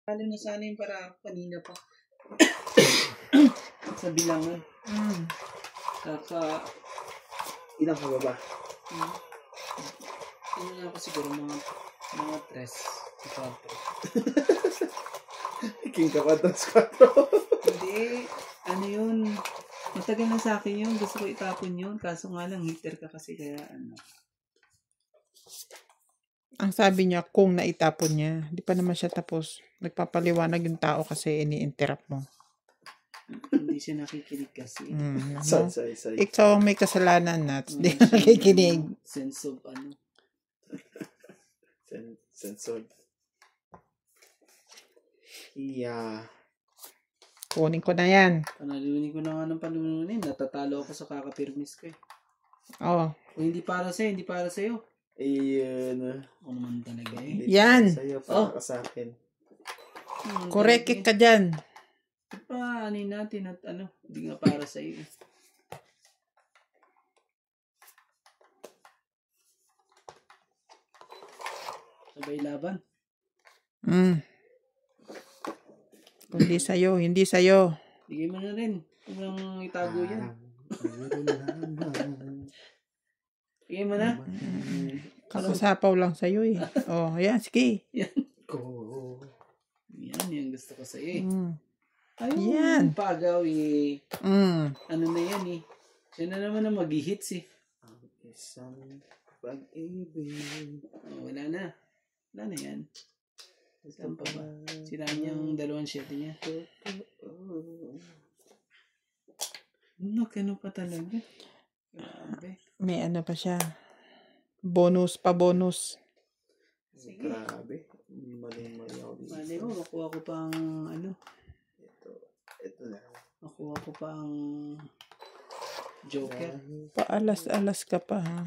Lalo na sana yung para kanina pa. Sa bilangan. Kaka... Ilang ka ba? Ano nga ako siguro mga 3, 4. King ka pa 3, 4. Hindi. Ano yun? Matagal na sa akin yun. Gusto ko itapon yun. Kaso nga lang, hater ka kasi kaya ano. Ang sabi niya, kung naitapon niya, di pa naman siya tapos. Nagpapaliwanag yung tao kasi ini-interrupt mo. Hindi siya nakikinig kasi. Say. Ikaw ang may kasalanan, Nats. Di ka nakikinig. Sense of ano. Sensor. Yeah. Kunin ko na yan. Panalunin ko na nga ng panununin. Natatalo ako sa kakapirmis ko eh. Oo. Kung hindi para sa'yo, hindi para sa'yo. Ayun. Ako naman talaga eh. Yan. Sa'yo, para ka sa akin. Correct ka dyan. Anin natin at ano, hindi nga para sa iyo. Sabay laban. Hindi sa'yo, hindi sa'yo. Bigay mo na rin. Huwag lang itago yan. Bigay mo na. Kasasapaw lang sa'yo eh. Oh, yan, sige. Yan. Yan, yung gusto ko sa iyo. Ayun, yan. Pagaw eh. Ano na yan eh. Siya na naman ang mag-hits eh. Isang pag-ibig. Oh, wala na. Wala na yan. Saan pa ba? Siraan niya ang 2 shot niya. Ano pa talaga? Grabe. May ano pa siya. Bonus pa bonus. Sige. Grabe. Mali ako dito. Mali mo, makuha ko pang ano. Ito na. Makuha ko pang Joker. Paalas-alas ka pa ha.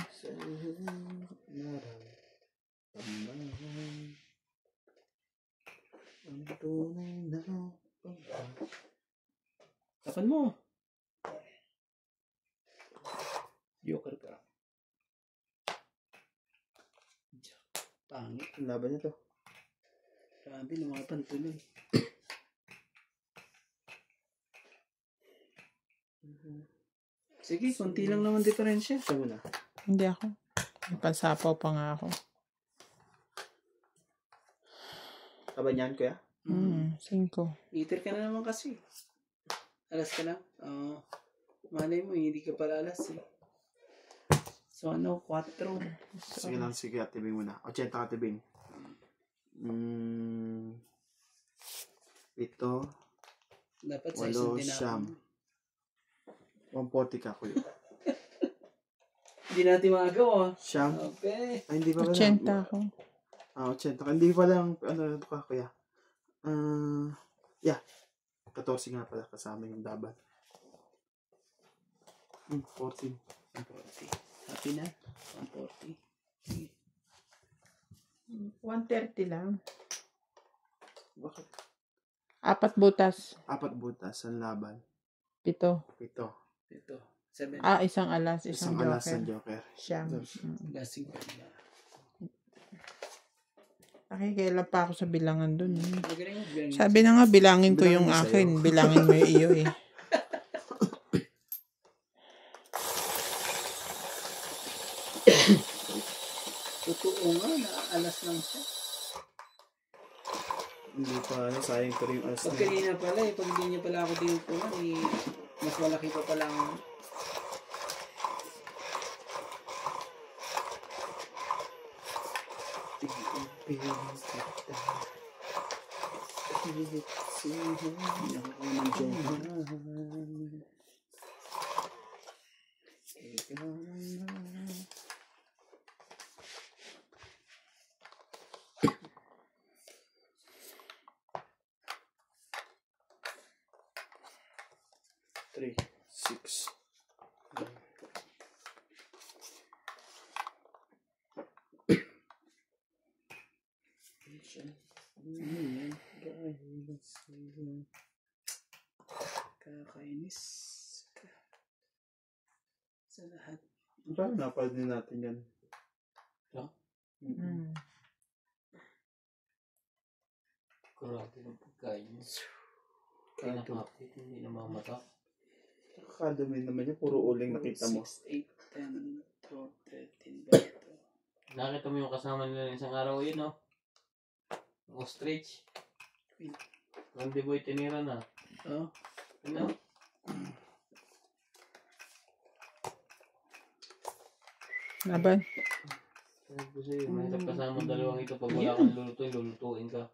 Tapan mo. Joker ka. Pangit. Ang laban nito. Grabe, lumapan tuloy. Sige, konti lang naman diferensya. Siya muna. Hindi ako. May pansapaw pa nga ako. Kabanyan ko ya? 5. Eater ka na naman kasi. Alas ka lang? Malay mo, hindi ka pala alas eh. So ano, 4. Sige lang, sige. Atibing muna. 80 atibing. Ito. Dapat sa 8, isang tinapon. 140 ka kuya. Hindi natin magawa. Siyam. Okay. Ay, hindi pa pala. 80 ako. 80. Hindi pa lang, ano ka kuya. Yeah. 14 nga pala kasama yung dabat. 14. 140. Happy na? 140. 130 lang. Bakit? 4 butas. 4 butas ang laban. 7. 7. Ito. 7. Isang alas, isang alas joker. ng joker. Siyam. Lasing pa na. Nakikailan pa ako sa bilangan dun. Magaling mo, bilang Sabi na nga, bilangin ko Bilangin yung mo akin. sa'yo. Bilangin mo yung iyo eh. Totoo nga, naalas lang siya. Hindi pa, sayang ko rin yung alas Pag na. kanina pala eh, pag hindi niya pala ako tinutunan eh, mas malaki pa pala ang... Hindi ako ng joke. Three, 6. Kakainis ka. Sa lahat. Paano napal din natin yan? No? Grabe ng pagkain niya. Kinakapit, hindi na mamata. Nakakadumi naman yun. Puro uling nakita mo. 6, 8, 10, 12, 13 ba ito? Nakita mo yung kasama nila ng isang araw yun, no? Yung ostrich. Randy Boy tinira na. Oh. Ano? Laban. Sabi ko sa'yo, mahirap kasama dalawang ito. Pag wala kang lulutuin, lulutuin ka.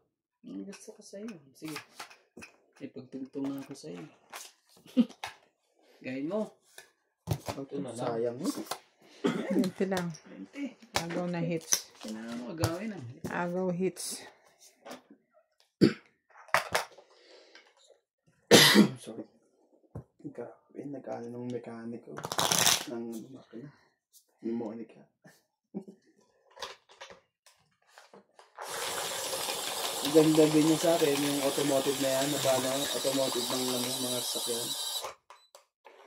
Ang gusto ko sa'yo. Sige. May pagtungtong na ako sa'yo. Gayin mo. Ito na lang. Sayang mo. 20 lang. 20. Agaw na hits. Kailangan mo agawin ah. Agaw hits. Sorry. Grabe, nag-ano ng mekaniko. Ng makina. Pneumonica. Ang ganda din niya sa akin, yung automotive na yan, na paano, automotive ng mga sasakyan.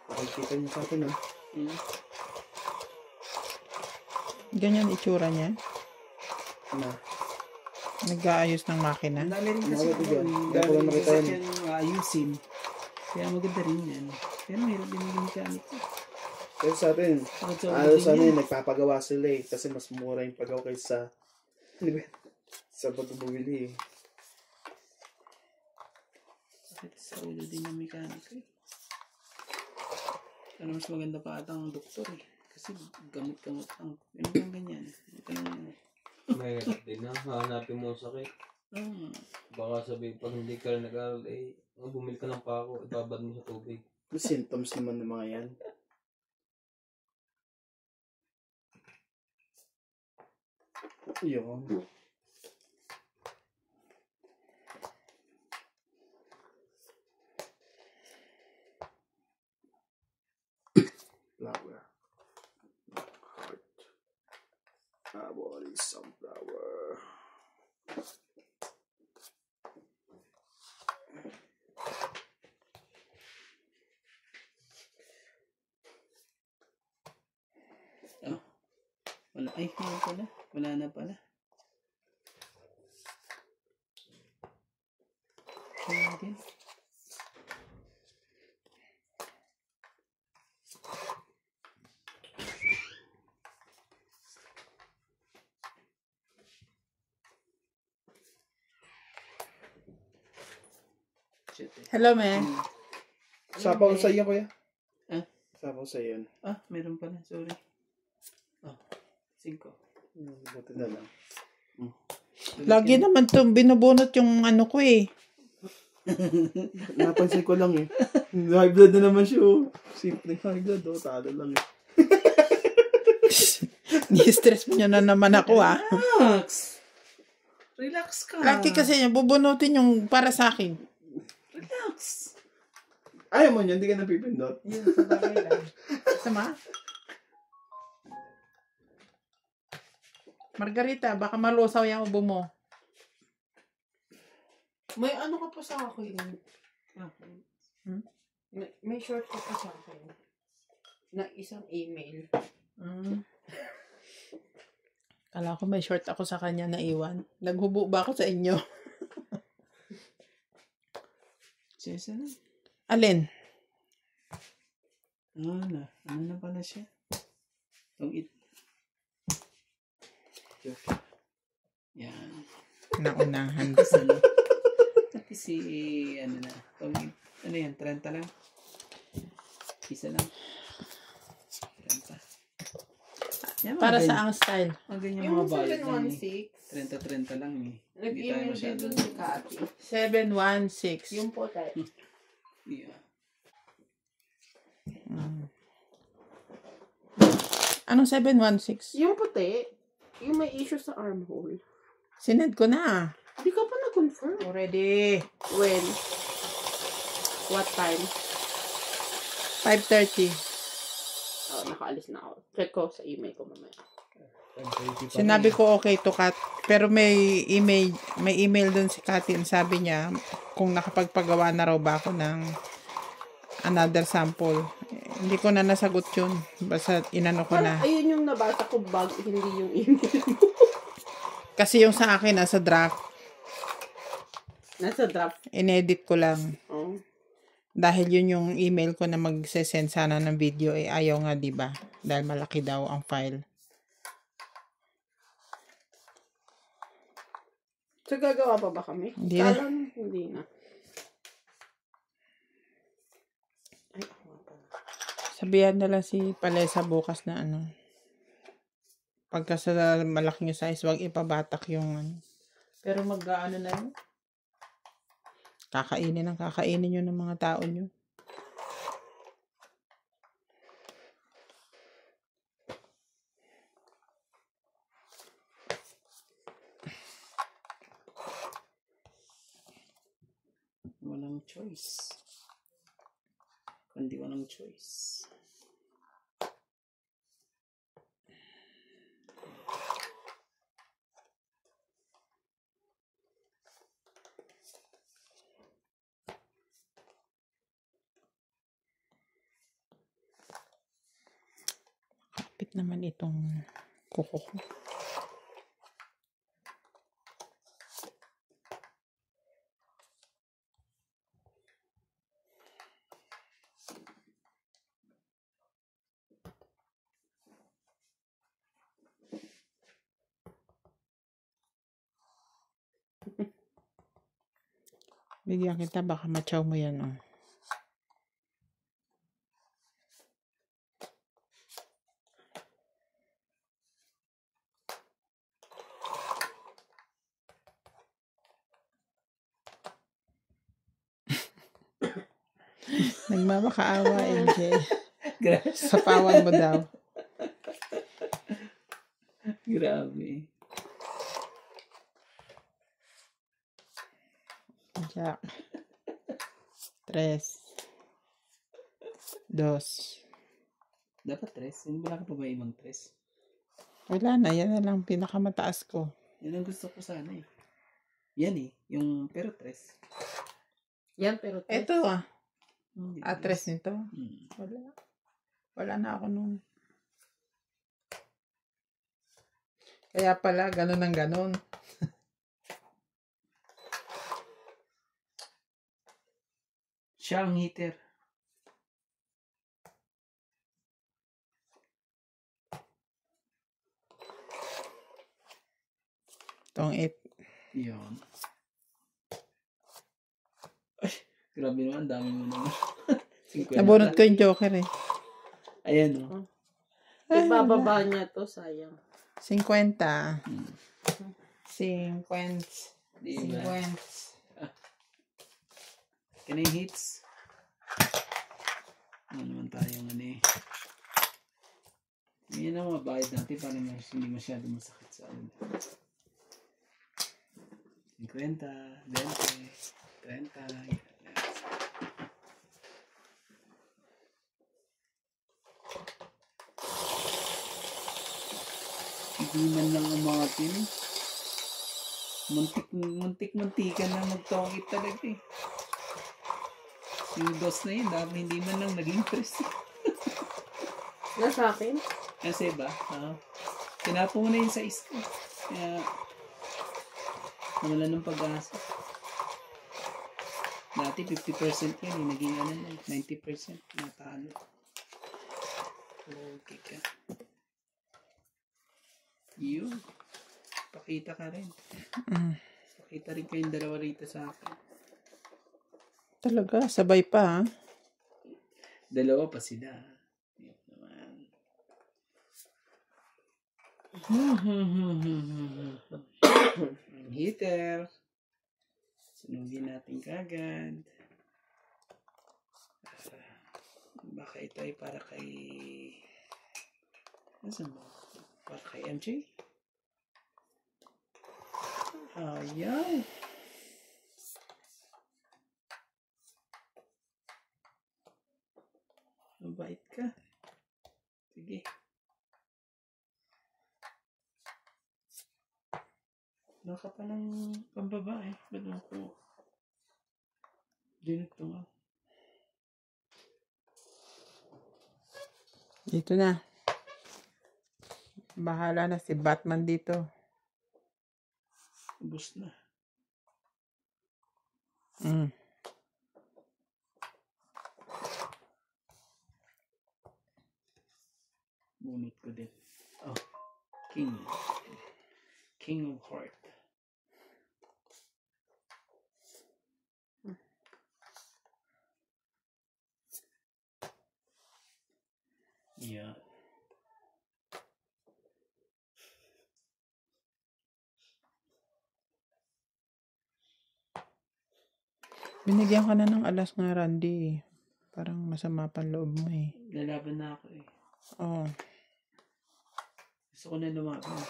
Nakikita niyo sa akin, Ganyan itsura niya. Na. Nag-aayos ng makina. Ang dami rin kasi Bakit ako, yun? ang Hindi ko dami lang rin nakita yun. sasakyan ayusin. Kaya maganda rin yan. Pero mayroon din yung mechanic. Pero sa atin, sana yun, nagpapagawa sila eh. Kasi mas mura yung pagawa kaysa, ano ba, sa bago bumili eh. Bakit sa ulo din yung mechanic eh. Pero mas maganda pa ata ang doktor eh. Kasi gamot-gamot lang. Yun lang ganyan. Ito lang. Mahirap din na. Hanapin mo ang sakit. Baka sabihin, pag hindi ka nag-aaral, bumili ka ng pako, ibabad mo sa tubig. May symptoms naman ng mga yan. Yun. Flower. Heart. I want some flower. Wala. Ay, meron pala. Wala na pala. Ayun din. Shit eh. Hello, me. Sapaw sa iyo, kuya. Ah? Sapaw sa iyo. Ah, meron pala. Sorry. Oh, 5. Buti na lang. Lagi naman itong binubunot yung ano ko eh. Napansin ko lang eh. High blood na naman siya oh. Simple high blood oh. Talo lang eh. Ni-stress mo na naman ako ah. Relax. Relax ka. Lagi kasi niya, bubunutin yung para sa akin. Relax. Ayaw mo niya, hindi ka napipindot. Yun, sa bagay lang. Sama? Margarita, baka malusaw yung ubo mo. May ano ka pa sa akin. Hmm? May short ka pa sa akin. Na isang email. Kala ko may short ako sa kanya na iwan. Naghubo ba ako sa inyo? Sesa na. Alin? Ano na pala siya? Itong yan. Naunahan. Isa na. Pati si, ano na. Ano yan? 30 lang? Isa lang. 30. Yan, Para mga sa ang style. Ang ganyan Yung mga bayad lang eh. 716, 30 lang eh. Hindi tayo nag-email din masyado. dun si Kati. 716. Yung puti. Yeah. Anong 716? Yung puti, yung may issue sa armhole. Sinend ko na. Hindi ka pa na-confirm. Already. When? What time? 5:30. Oh, nakaalis na ako. Check ko sa email ko mamaya. Sinabi ko okay to Kat. Pero may email dun si Katin. Sabi niya kung nakapagpagawa na raw ba ako ng another sample. Hindi ko na nasagot yun. Basta inano ko Parang na. ayun yung nabasa ko bag, hindi yung email mo. Kasi yung sa akin nasa draft. Nasa draft. Inedit ko lang. Oh. Dahil yun yung email ko na mag-send sana ng video, eh ayaw nga, di ba? Dahil malaki daw ang file. So, gagawa pa ba kami? Hindi na. Kala mo, hindi na. Ay, ako nga pala. Sabihan na lang si Palesa bukas na ano. Pagka sa malaking size, wag ipabatak yung ano. Pero mag-ano na yun? Kakainin yun ng mga tao nyo. Walang choice. Kundi walang choice. Kapit naman itong kuko ko. Bigyan kita, baka matchaw mo yan, oh. Nagmamakaawa, MJ. Sa pawan mo daw. Grabe. Jack. 3. 2. Dapat 3. Wala ka pa ba ibang 3? Wala na, yan na lang pinakamataas ko. Yan ang gusto ko sana eh. Yan eh. Yung pero 3. Yan, pero Ito ah. Hindi, 3 nito. Wala. Wala na ako nun. Kaya pala, ganun ang ganun. Siya ang heater. Itong 8. Yun. Ay, grabe naman. Dami mo naman. 50. Nabunot ko yung joker eh. Ayan o. ibababa niya to, sayang. 50. 50. Di ba? 50. Can I hits? Ano naman tayong ano eh. Yan ang mabayad natin para hindi masyado masakit sa ano. 50, 20, 30. Hindi man lang ang mga tin. Muntik-muntikan na magtongit talaga eh. Yung dos na yun, dami hindi man lang naging press. Nasa akin? Kasi ba, tinapo mo na yun sa isko. Kaya, wala ng pag-asa. Dati 50% yan, naging ano na, 90% natalo. Okay ka. Yun. Pakita ka rin. Pakita rin kayong dalawa rito sa akin. Talaga, sabay pa ha. Dalawa pa sila. Yun naman. Ang heater. Sunugin natin kagad. Baka ito ay para kay... Nasaan mo? Para kay MJ? Ayaw. Mabait ka. Sige. Wala ka pa ng pambabae. Ba't ako? Dinito nga. Dito na. Bahala na si Batman dito. Ubus na. Mm. Bunot ko din. Oh, king. King of heart. Yeah. Binigyan ka na ng alas nga, Randy. Parang masama pa loob mo eh. Lalaban na ako eh. Oo. Gusto ko na lumaban.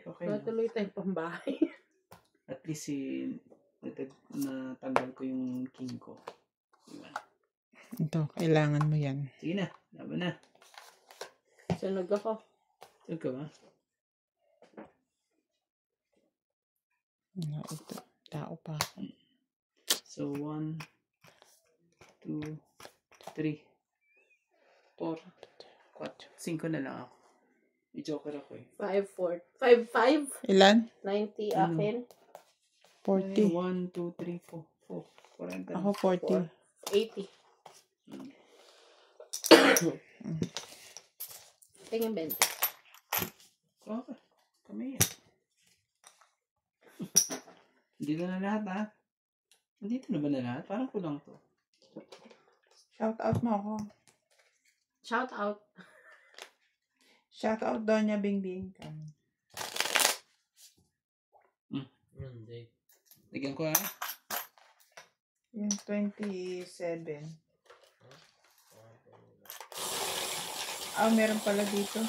Okay na. Natuloy tayong pambahay. At least natanggal ko yung king ko. Diba? Ito, kailangan mo yan. Sige na, laban na. Sunog ako. Saan ka ba? No, ito. Tao pa ako. So, 1, 2, 3, 4, 5 na lang ako. I-joker ako eh. 5-4. 5-5. Ilan? 90 akin. 40. 1, 2, 3, 4. 40. Ako 40. 80. Tingin 20. Okay. Kami yan. Dito na lahat ha. Dito na ba na lahat? Parang kulang to. Shout out mo ako. Shout out. Shout out Doña Bingbing. Hindi. Tigyan ko ha. Yung 27. Meron pala dito.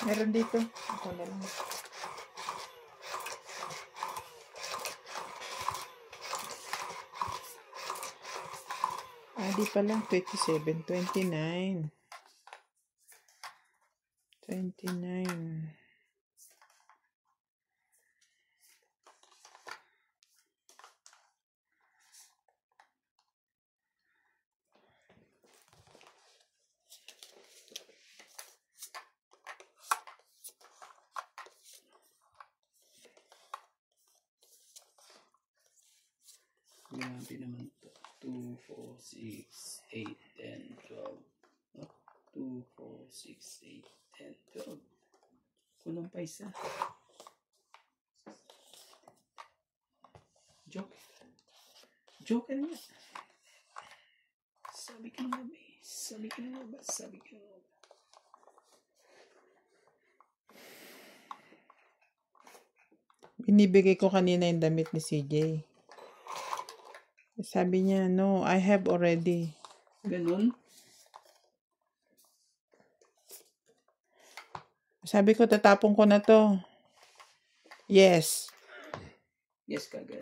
Meron dito. Ako na lang. Di pala. 27. 29. 29. Grabe naman to. 2, 4, 6, 8, 10, 12. 2, 4, 6, 8, 10, 12. Kulang pa isa. Joke. Joke na. Sabi ka na ba? Sabi ka na ba? Sabi ka na ba? Binibigay ko kanina yung damit ni CJ. Sabi niya, no, I have already. Ganun? Sabi ko, tatapon ko na to. Yes. Yes, kagad.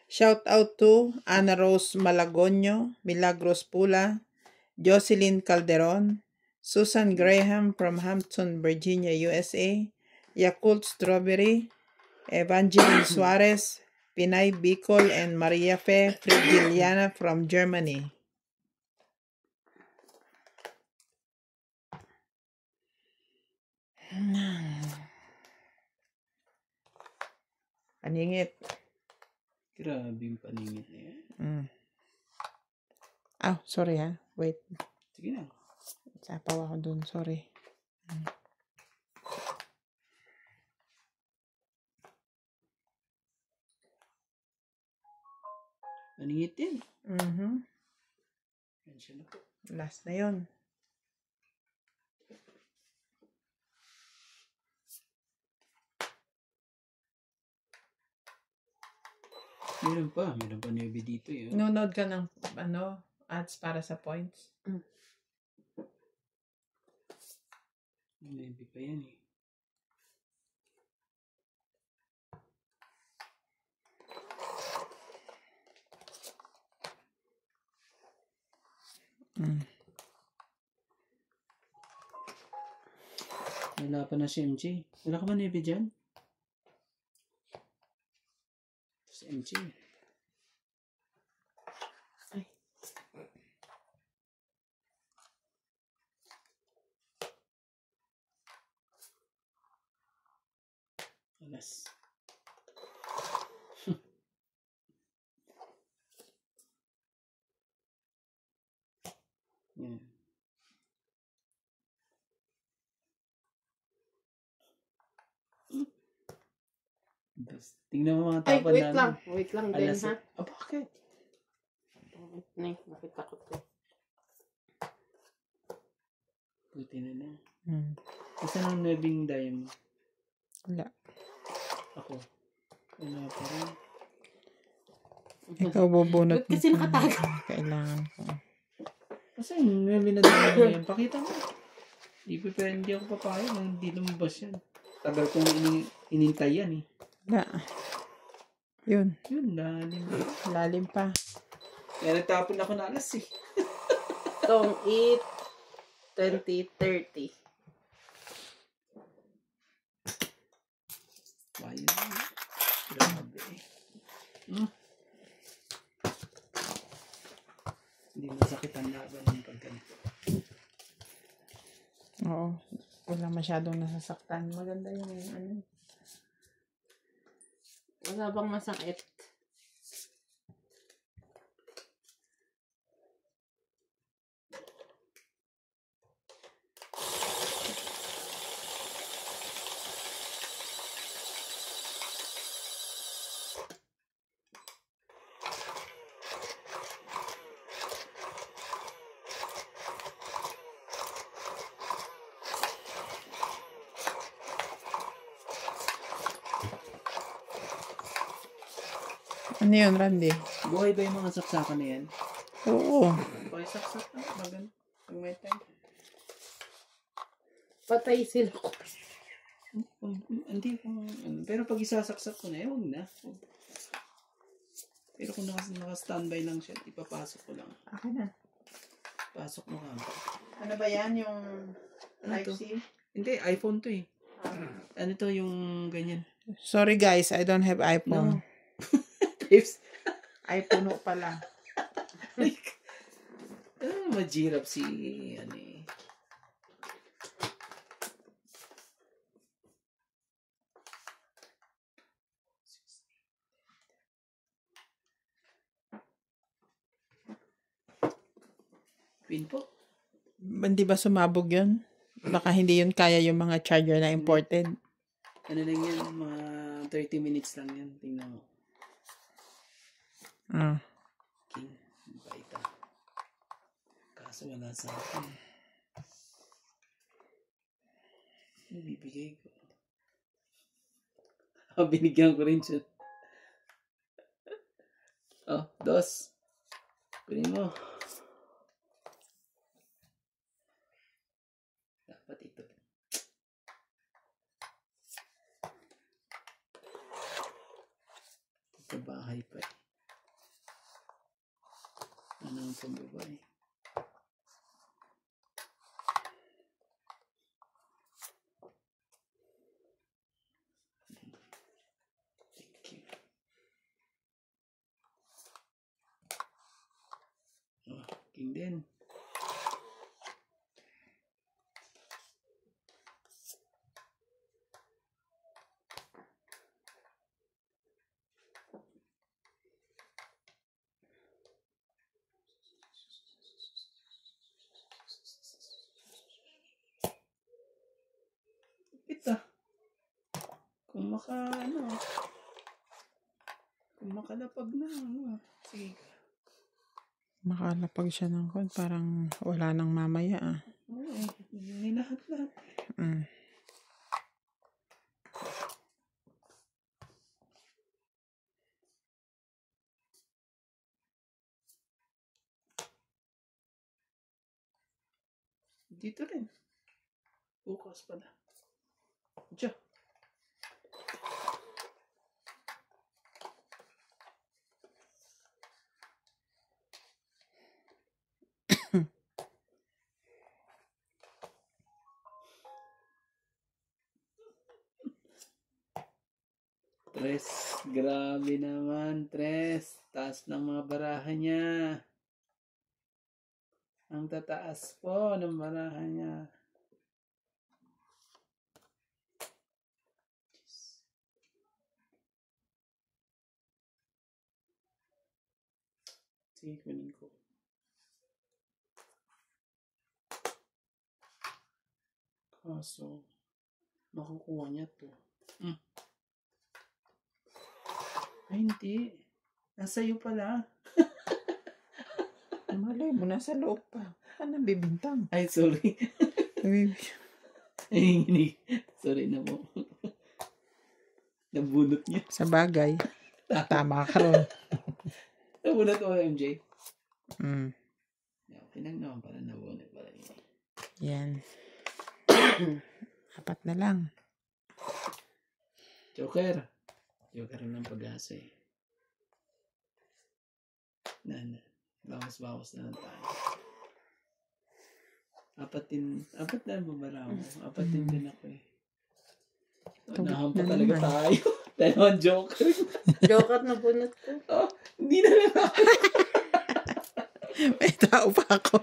Shout out to Ana Rose Malagonyo, Milagros Pula, Jocelyn Calderon, Susan Graham from Hampton, Virginia, USA, Yakult Strawberry, Evangeline Suarez, Pinay Bicol, and Maria Fe Frigiliana from Germany. Paningit. Grabe yung paningit na yan. Sorry ha. Wait. Sige na. Sapaw ako dun. Sorry. Paningit din. Yan siya na po. Last na yun. Meron pa newbie dito yun. Nunod ka ng, ads para sa points. Maybe pa yan eh. Wala pa na si MJ. Wala ka ba Navy dyan? Si MJ. Ay. Alas. Yan. Tingnan mo mga Ay, tapan wait namin. lang. Wait lang din, Alas. ha? Bakit? Nakita ko to. Buti na na. Hmm. Saan ang nabing diamond? Wala. Ako. Wala pa rin. Ikaw bubunot Ba't kasi mo kung nakatago? kailangan ko. Kasi nabing na diamond na yan. Pakita mo. Hindi ako papayag nang hindi lumabas yan. Tagal kong inintay yan eh. Wala. Yun. Yun, lalim. Lalim pa. Kaya nagtapon ako na alas eh. Don't eat 2030. Bayan. Grabe eh. Hindi masakit ang laban ng pagganito. Oo. Wala masyadong nasasaktan. Maganda yung ano. Wala bang masakit? Ano yun, Randy? Buhay ba yung mga saksakan na yan? Oo. Buhay saksak na. Maganda. Pag may time. Patay sila ko. Hindi kung pero pag isasaksak ko na, huwag na. Pero kung naka-standby lang siya, ipapasok ko lang. Akin na. Pasok mo ka. Ano ba yan? Yung Ano to? Type-C? Hindi, iPhone to eh. Ano to yung ganyan? Sorry guys, I don't have iPhone. No. Tips. iPhone pala. Majirap si ano eh. Pin po. Hindi ba sumabog yun? Baka hindi yun kaya yung mga charger na imported. Ano lang yan, mga 30 minutes lang yan. Tingnan mo. Ah. King, baita. Kaso wala sa akin. Ano bibigay ko? Binigyan ko rin siya. Oh, dos. Kunin mo. Dapat ito. Sa bahay pa eh. Ano ang pambabay? Thank you. Oh, king din. Ito. Kung makalapag na, ano. Sige. Makalapag siya ng kon. Parang wala nang mamaya ah. Oo eh. May lahat-lahat. Mm. Dito rin. Bukas pala. Diyan. Tres. Grabe naman, Tres. Taas ng mga baraha niya. Ang tataas po ng baraha niya. Sige, kunin ko. Kaso, makukuha niya to. Ay, hindi. Nasa iyo pala. Malay mo, nasa loob pa. Ano bibintang? Ay, sorry. Ay, hindi. Sorry na po. Nabunot niya. Sa bagay. Tama ka ron. Nabunot ko, MJ. Mm. Okay lang naman pala, nabunot pala niya. Yan. 4 na lang. Joker. Joker ng pag-asa eh. Bawas-bawas na lang tayo. 4 na babara mo. 4 din ako eh. Unahan pa talaga tayo. Dalawang joker. Joker na bunot ko. Oh, hindi na lang ako. May tao pa ako.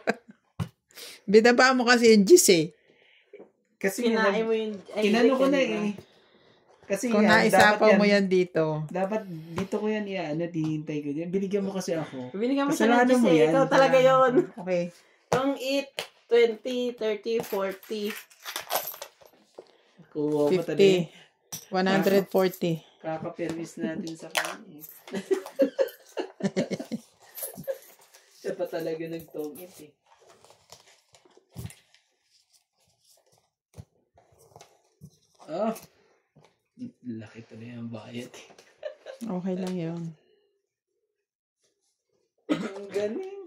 Binaba mo kasi yung gis eh. Kasi Kinain mo yung... kinano ko na eh. Kasi Kung naisapaw mo yan dito. Dapat dito ko yan hihintay ko yan. Binigyan mo kasi ako. Binigyan mo Kasalanan siya ng mo gis eh. yan. Ikaw talaga yon. Okay. Yung 8, 20, 30, 40. Kuha mo tali. 50. 140. Kakapermis natin sa kanya. Siya pa talaga nagtongit eh. Oh. Laki tuloy ang bayad eh. Okay lang yun. Ang galing.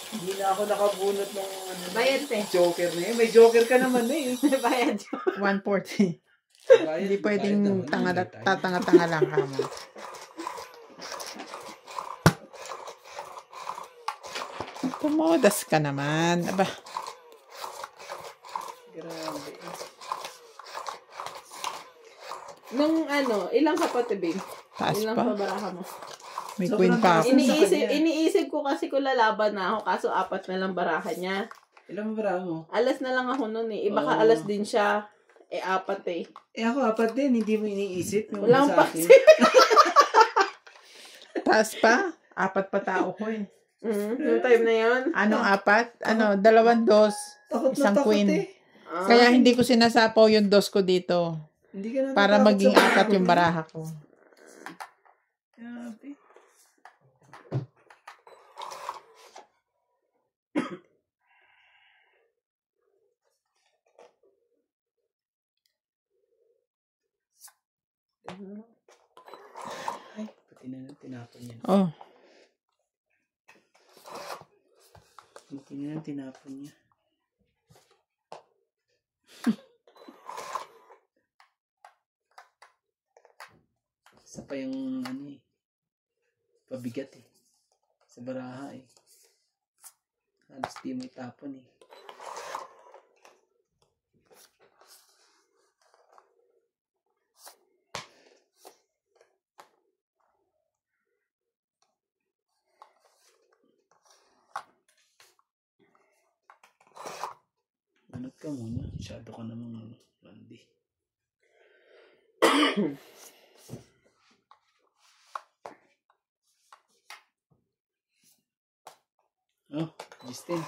Hindi na ako nakabunot ng Bayad eh. joker na yun. May joker ka naman eh. Bayad. 140. Bayad, Hindi pwedeng bayad naman. tatanga-tanga lang ka mo. Kumodas ka naman. Aba, Grabe. Nung ilang kapatid babe? taas Ilang pa. pabaraha mo? May Sobrang queen pa taas. ako. Iniisip ko kasi kung lalaban na ako kaso 4 na lang baraha niya. Ilan mo bara mo? Alas na lang ako nun eh. Iba ka Oh. alas din siya. 4 eh. Eh ako 4 din. Hindi mo iniisip. Yung Walang sa akin. Taas pa. 4 pa tao ko eh. Yung time na yun. Anong 4? 2, 2, Takot na isang takot queen. eh. Kaya hindi ko sinasapaw yung 2 ko dito. Hindi ka na Para natakot maging sa 4 yung baraha ko. Grabe. Ay, pati na tinapon niya. Oh, Pati na tinapon niya. Isa pa yung pabigat eh. Sa baraha eh. Halos di mo itapon eh. Manot ka muna. Masyado ka namang Randy. Oh, Justin.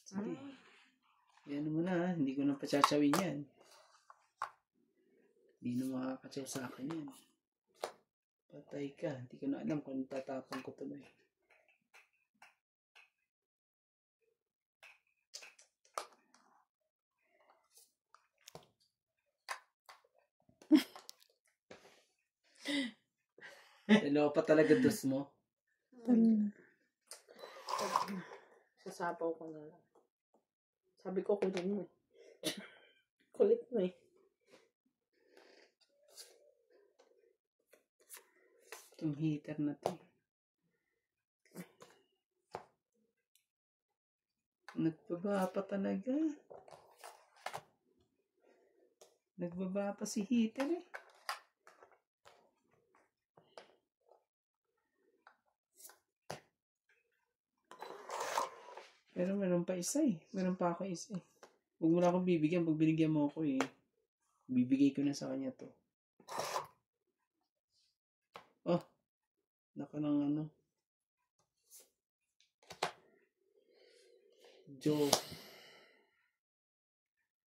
Sige. Yan mo na, hindi ko na patsasawin yan. Hindi na makakatsaw sa akin yan. Patay ka. Hindi ko na alam kung tatapang ko tuloy. Dalawa pa talaga dos mo. Sasapaw ko na lang. Sabi ko kunin mo eh. Kulit mo eh. Itong heater na to. Nagbaba pa talaga. Nagbaba pa si heater eh. Pero meron pa isa eh. Meron pa ako isa eh. Huwag mo na akong bibigyan. Pag binigyan mo ako eh, bibigay ko na sa kanya to. Oh. Naka ng ano. Joe.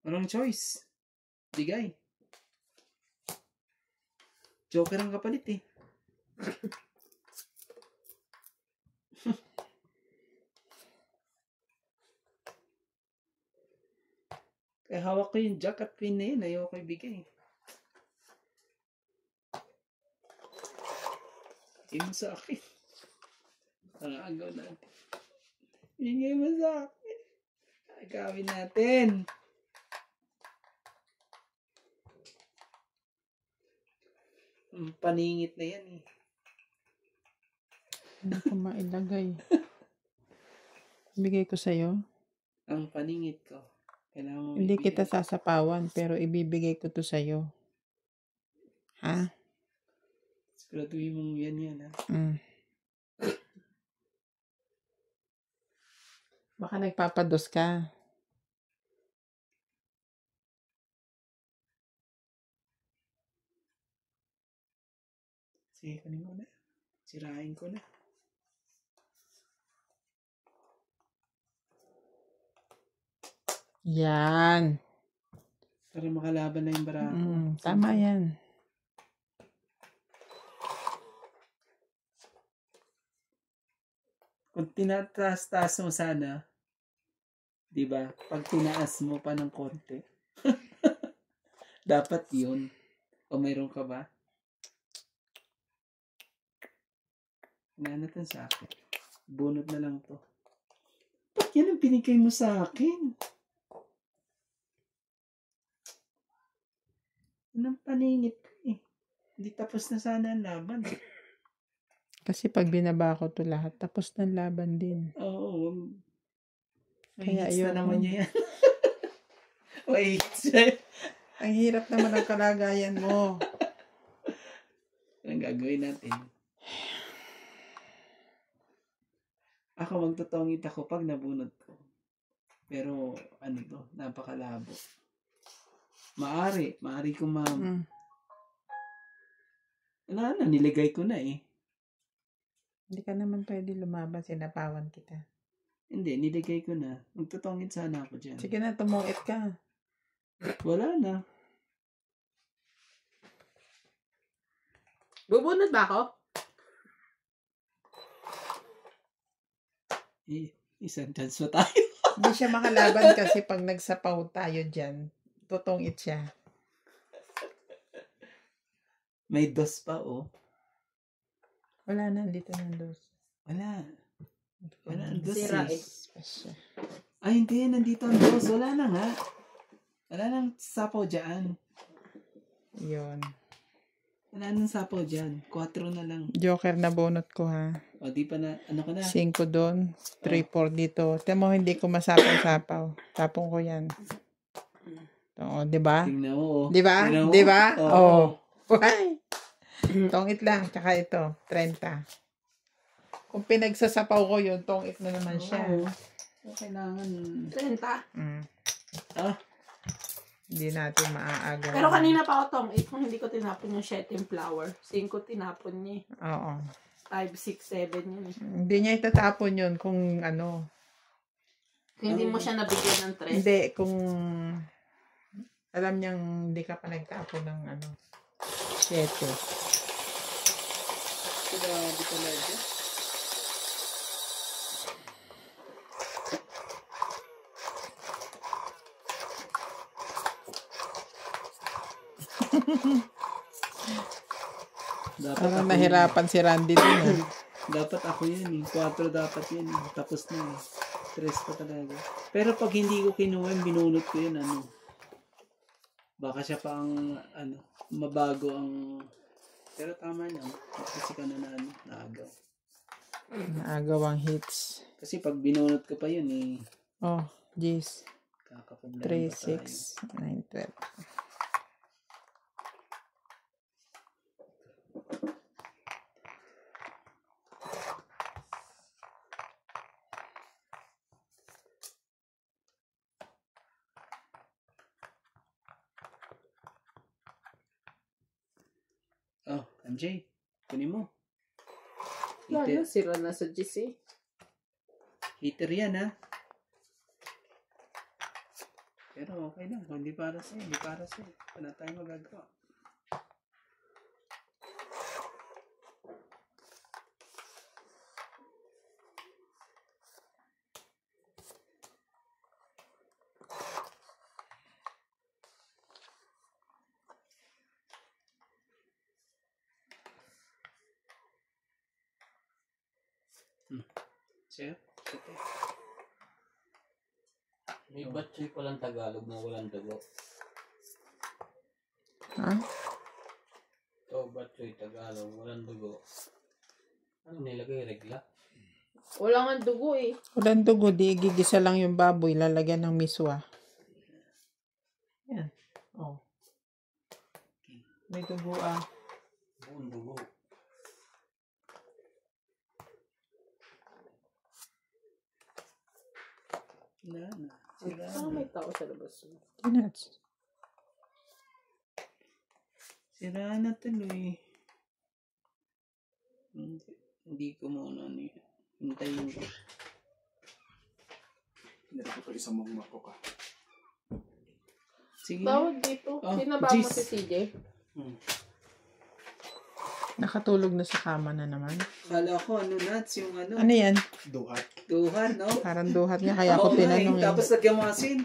Anong choice? Bigay. Joker ang kapalit eh. Kaya hawak ko yung jack at queen na yun. Ayaw ko ibigay. Bigay mo sa akin. Ang agaw natin. Bigay mo sa akin. Agawin natin. Paningit na yan eh. Hindi ko mailagay. Bigay ko sa'yo. Ang paningit ko. Kailangan mo Hindi ibigay. kita sasapawan, pero ibibigay ko to sa'yo. Ha? Siguraduhin mong yan ha. Baka nagpapados ka. Sige, kunin mo na. Sirahin ko na. Yan. Para makalaban na yung barako. Tama yan. Kung tinataas-taas mo sana, di ba? Pag tinaas mo pa ng konti, dapat yun. O mayroon ka ba? Nanatan sa akin. Bunot na lang to. Ba't yan ang pinigay mo sa akin? Anong paningit ko eh. Hindi tapos na sana ang laban. Kasi pag binaba ko to lahat, tapos ng laban din. Oo. May Kaya hits ayoko. na naman niya yan. May hits na. Ang hirap naman ang kalagayan mo. Anong gagawin natin? Ako magtutongit ako pag nabunot ko. Pero ano to, napakalabo. Maari ko wala na, niligay ko na eh. Hindi ka naman pwede lumaban, sinapawan kita. Hindi, niligay ko na. Magtutongit sana ako dyan. Sige na, tumungit ka. Wala na. Bubunod ba ako? Isang chance pa tayo. Hindi siya makalaban kasi pag nagsapaw tayo dyan, tutungit siya. May dos pa oh. Wala na, dito ng dos. Wala. Wala ang dos Sira eh. Siya. Ay hindi, nandito ang dos. Wala na nga. Wala nang sapaw dyan. Yun. Wala nang sapaw dyan. 4 na lang. Joker na bonot ko ha. O di pa na, ano ka na? 5 doon, 3-4 dito. Tiyan mo, hindi ko masapaw-sapaw. Tapong ko yan. Oo, di ba? Tingnan mo oh. Di ba? Tingnan mo. Di ba? Oo. Oo. Why? Tongit lang, tsaka ito, 30. Kung pinagsasapaw ko yun, tongit na naman siya. Oo. So, kailangan. 30. Ah, Hindi natin maaagaw. Pero kanina pa ako tong 8 kung hindi ko tinapon yung shetim flower. 5 tinapon niya. Oo. 5, 6, 7 yun. Hindi niya itatapon yun kung ano. Kung hindi mo siya nabigyan ng 3. Hindi, kung alam niyang hindi ka pa nagtapon ng ano. 7. grabe talaga. Dapat Parang ako nahirapan si Randy dun. yun. Dapat ako yun eh. 4 dapat yun. Tapos na eh. 3 pa talaga. Pero pag hindi ko kinuha, binunot ko yun ano. Baka siya pa ang ano, mabago ang... Pero tama niya. Kasi ka na naagaw. Naagaw ang hits. Kasi pag binunot ko pa yun eh, Oh, jeez. kakaproblema 3, pa tayo. 6, 9, 12. Oh, MJ, kunin mo. Wala Heater, na, sira na sa GC. heater yan ha. Pero okay lang, hindi para sa'yo, hindi para sa'yo. Wala tayong magagawa. Sa'yo? Ito. May batchoy palang Tagalog na walang dugo. Ha? Ito, batchoy Tagalog, walang dugo. Ano nilagay? Regla? Wala nga dugo eh. Walang dugo, di gigisa lang yung baboy, lalagyan ng miswa. Yan. Oh. May dugo ah. Buong dugo. Wala na. Sira Saka na. may tao sa labas. Peanuts. Sira na tuloy. Hindi ko muna ano yun. Hintayin ko. Hindi ko pa isang mako ka. Sige. Tawag dito. Oh, Sinaba mo jeez. si CJ. Nakatulog na sa kama na naman. Kala ko ano nuts yung ano. Ano yan? Duhat. Duhan, no? Parang duhat niya, kaya ako Oo nga eh. tinanong eh. Tapos lagyan mo asin.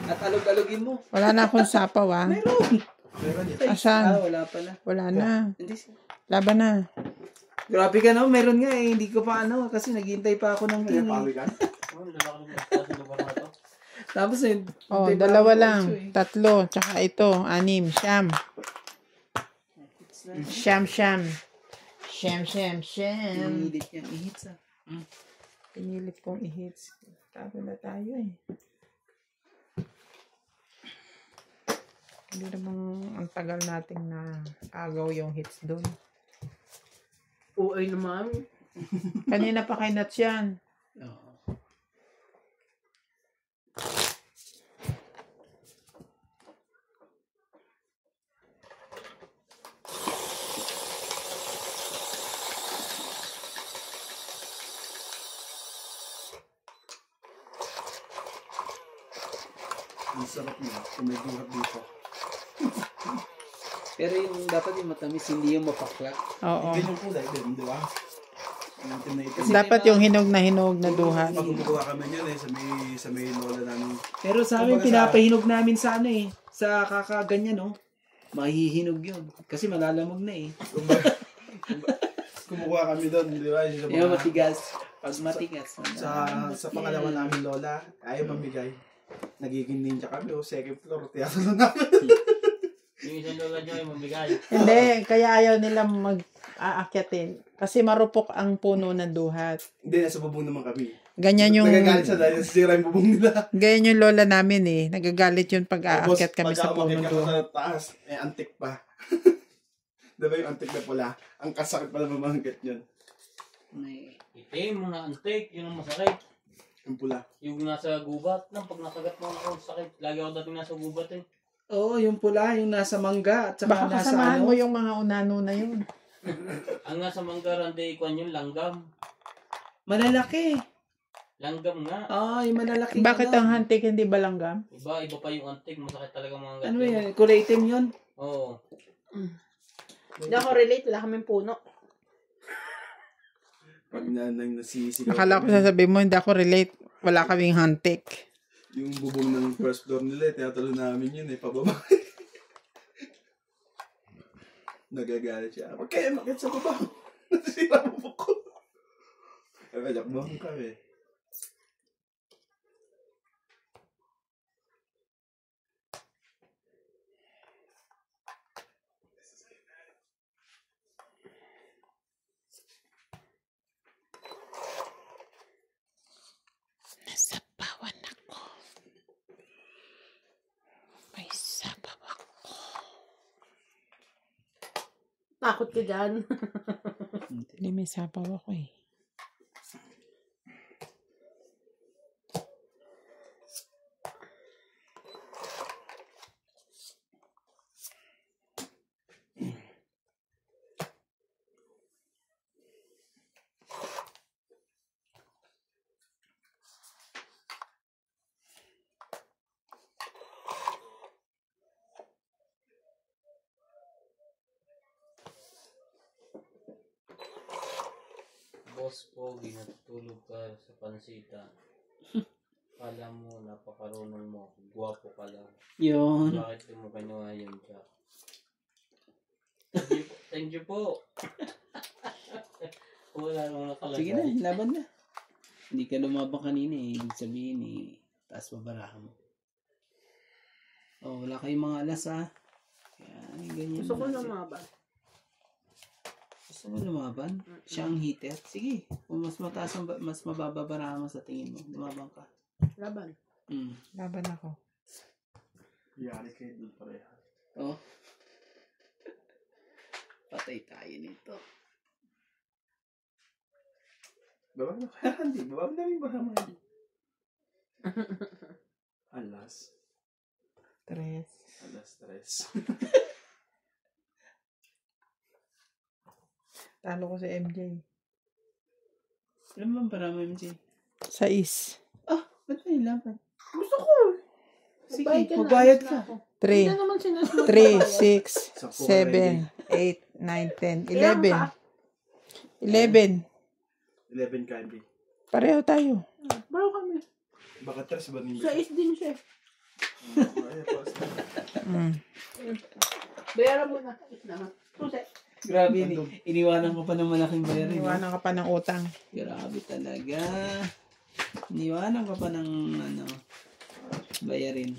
At alog-alogin mo. Wala na akong sapaw ah. Meron. Meron yan. Asan? Wala pala. Wala na. Hindi. Laban na. Grabe ka no, meron nga eh. Hindi ko pa ano, kasi naghihintay pa ako ng Kaya tin eh. pawi ka. Oh, lalaki ng basta sa lugar na to. Tapos eh, Oh, hintay pa dalawa ako lang. also, eh. 3. Tsaka ito. 6. Siyam. Siyam, siyam. Siyam, siyam, siyam. Pinilit niya. Ihits ah. Pinilit kong i-hits. Tago na tayo eh. Hindi namang ang tagal nating na agaw yung hits doon. Uy naman. Kanina pa kay Nuts yan. Oo. Ang sarap niya. Kung may duhat dito. Pero yung dapat yung matamis, hindi yung mapakla. Oo. Ganyan yung kulay din, di ba? Yung itim na itim. Kasi Dapat may yung hinog na duhat. Pag gumagawa kami niyan eh, sa may lola namin. Pero sa amin, Kumbaga pinapahinog namin sa ano eh. Sa kakaganyan no. Mahihinog yun. Kasi malalamog na eh. Kumukuha kami doon, di ba? Yung matigas. Pag matigas. Sa pangalawa namin lola, ayaw mamigay. Nagiging ninja kami o second floor, tiyatalo namin. Yung isang lola nyo ay mamigay. Hindi, kaya ayaw nila mag-aakyatin. Kasi marupok ang puno ng duhat. Hindi, nasa bubong naman kami. Ganyan yung Nagagalit siya dahil nasisira yung bubong nila. ganyan yung lola namin eh. Nagagalit yun pag Tapos, aakyat kami sa pagka puno umakyat ng ka duhat. sa taas, may antik pa. Diba yung antik na pula? Ang kasakit pala mamangkit yun. May... Itim mo na antik, yun ang masakit. Yung pula. Yung nasa gubat lang, pag nakagat mo ako sakit. Lagi ako dating nasa gubat eh. Oo, yung pula, yung nasa mangga. At saka Baka nasa kasamahan ano. mo yung mga unano na yun. Ang nasa Manggaran day kwan yun, langgam. Malalaki. Langgam nga. Yung malalaki. Bakit ang hantik hindi balanggam? Iba pa yung antik, masakit talaga mga Ano yan? Kulay itim yun? Oo. Hindi ako relate. Wala kaming puno. Pag nasisigaw. Akala ko sasabihin mo, hindi ako relate. Wala kaming hantik. Yung bubong ng first floor nila, tiyatalo namin yun eh, pababa. Nagagalit siya. Huwag kayo makit sa baba. Nasira mo ko. Alakbang kami. Nasapawan ako. May sapaw ako. Takot ka dyan. Hindi, may sapaw ako eh. Boss Pogi, natutulog ka sa pansita. Kala mo, napakarunong mo. Guwapo ka lang. Yun. Bakit di mo kinuha yun, Jack? Thank you po. Wala naman nakalagay. Sige na, laban na. Hindi ka lumabang kanina eh. Ibig sabihin eh, taas babarahan mo. Oh, wala kayong mga alas ah. Yan, ganyan. Gusto ko natin. lumaban. Gusto mo lumaban? Siya ang hitter? Sige. Kung mas mataas ang mas mabababarahan mo sa tingin mo, lumabang ka. Laban. Laban ako. Yari kayo doon pareha. Oh. Patay tayo nito. Baba na kaya hindi. Baba na rin ba naman? Alas. 3. Alas 3. Talo ko si MJ. Alam mo ba para mo MJ? 6. Ah, ba't may laban? Gusto ko. Sige, Magbayad ka na. magbayad Alis ka. na ako. 3. Hindi naman sinasmart 3, magbayad. 6, 7, 8, 9, 10, Ilan 11. ka? 11. 11 candy. Pareho tayo. Baro kami. Baka 3 ba rin? Sa is din siya. Bayaran mo na. Is naman. Susi. Grabe, iniwanan ko pa ng malaking bayarin. Iwanan ka pa ng utang. Grabe talaga. Iniwanan ka pa ng bayarin.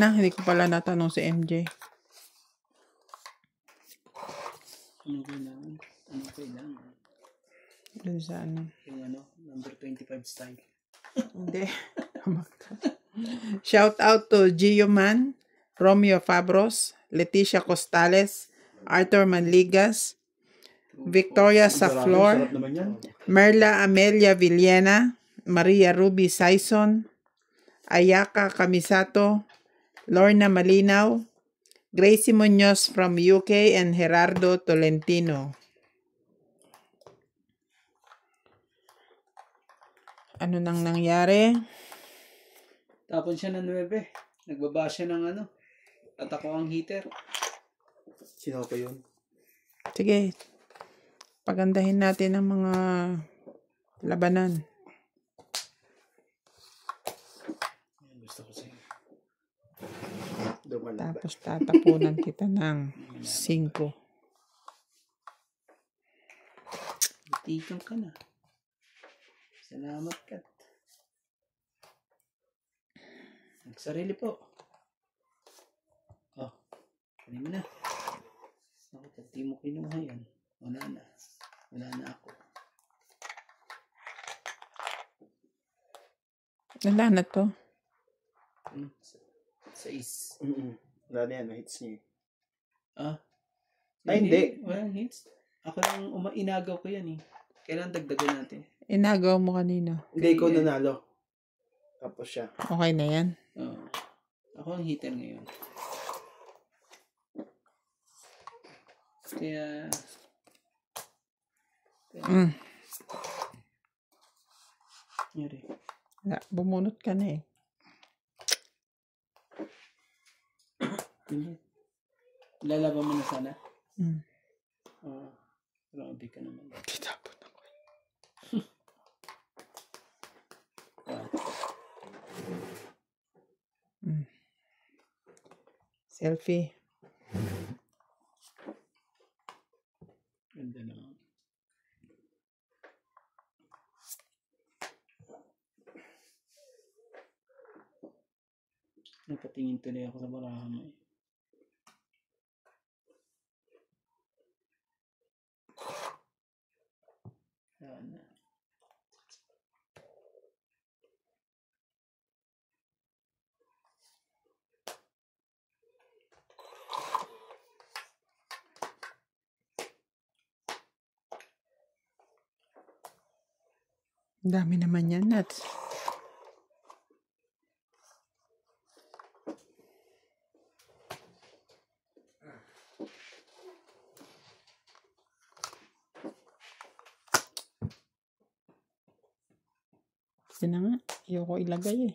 Hindi ko pala natanong si MJ. Ano kailangan? Ano kailangan? Dun sa ano. Yung number 25 style. Hindi. Shout out to Gio Man, Romeo Fabros, Leticia Costales, Arthur Manligas, Victoria Saflor, Sarap naman yan. Merla Amelia Villena, Maria Ruby Saison, Ayaka Kamisato, Lorna Malinaw, Gracie Munoz from UK, and Gerardo Tolentino. Ano nang nangyari? Tapon siya ng 9. Nagbaba siya ng at ako ang heater. Sino pa yun? Sige. Pagandahin natin ang mga labanan. Gusto ko sa'yo. Dumalaba. Tapos tatapunan kita ng 5. Butikan ka na. Salamat ka. Nagsarili po. Oh, kanin mo na. Bakit di mo kinuha yan? Wala na. Wala na ako. Wala na to. 6. Wala na yan, na-hits niya. Ah? Ay, hindi. Walang hits. Ako lang inagaw ko yan eh. Kailan dagdagan natin? Inagaw mo kanina. Hindi, ikaw nanalo. Tapos siya. Okay na yan. Oo. Ako ang hitter ngayon. Kaya... Yari. Wala, bumunot ka na eh. Hindi. Lalaban mo na sana? Mm. Oo. Grabe ka naman. Tinapon ako. Selfie. Ganda na. Napatingin tuloy ako sa baraha mo eh. Sana. Ang dami naman yan, Nats. Yun na nga. Ayoko ilagay eh.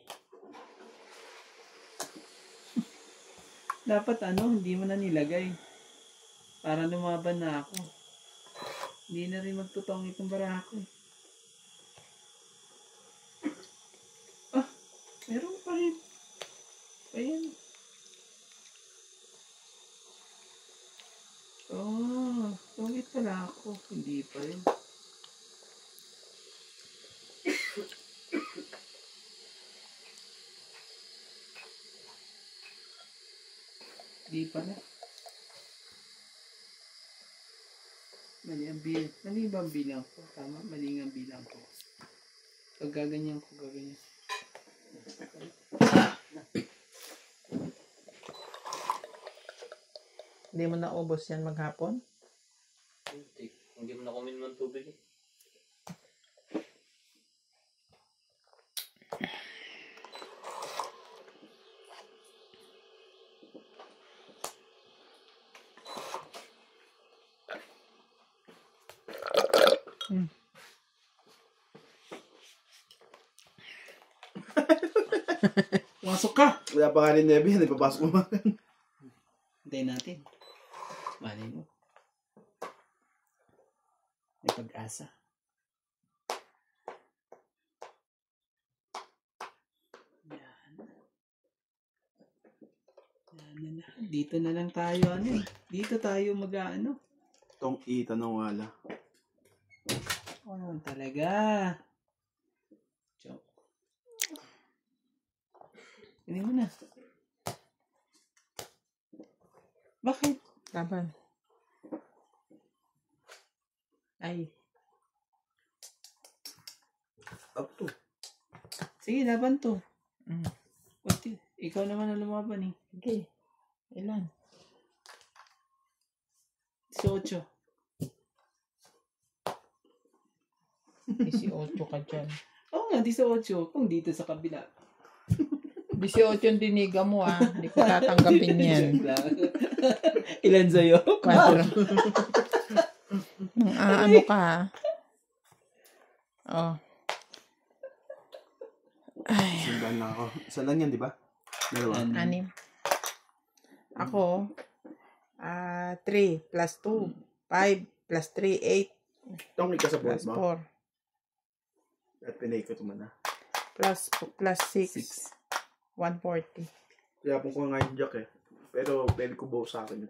Dapat hindi mo na nilagay. Para lumaban na ako. Hindi na rin magtutong itong baraha ko eh. Ah! Meron pa rin. Ayan. Oh, tungit pala ako. Hindi pa rin. Hindi pa na. Mali ba ang bilang ko? Tama, mali nga ang bilang ko. Pag gaganyan ko, gaganyan. Hindi mo naubos yan maghapon? Hindi mo na kumin ng tubig eh. Masok ka! Wala pa nga rin Nebe, nagpapasok mo. Hintayin natin. Malay mo. May pag-asa. Yan. Yan na. Dito na lang tayo Dito tayo mag-ano. Itong itanong wala. Oh, talaga. Joke. Hindi mo na. Bakit? Laban. Ay. Up to. Sige, laban to. Ikaw naman ang lumaban eh. Okay. Ilan? 18. 18 ka dyan. Oo nga, 18. Kung dito sa kabila. 18 yung diniga mo ah. Hindi ko tatanggapin yan. Ilan sa'yo? 4. Ano ka? Oh. Ay. Sundan lang ako. Isa lang yan, di ba? Dalawa. 6. Ako, 3 plus 2, 5 plus 3, 8 Itong ka sa board plus mo. 4 At pinay ko ito man na. plus 6, 140. Kaya po ko nga yung jack eh. Pero pwede ko buo sa akin.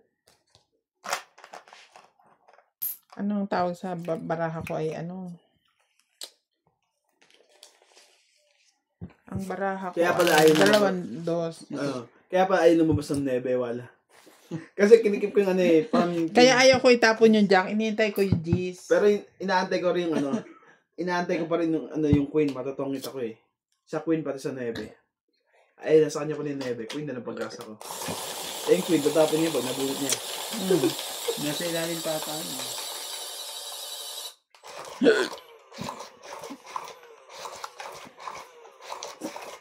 Anong tawag sa baraha ko ay ano? Ang baraha ko Kaya pala ay ayaw 2. Kaya pa ayaw lumabas ng nebe, wala. Kasi kinikip ko yung ano eh. Kaya ayaw ko itapon yung jack. Inihintay ko yung G's. Pero inaantay ko rin yung ano. Inaantay ko pa rin yung, yung queen. Matutongit ako eh. Sa queen pati sa nebe. Ay, nasa kanya pa ni Nebe. Queen na ng pag-asa ko. Eh, yung Queen, tatapon niya pag nabunot niya. Nasa ilalim pa ata.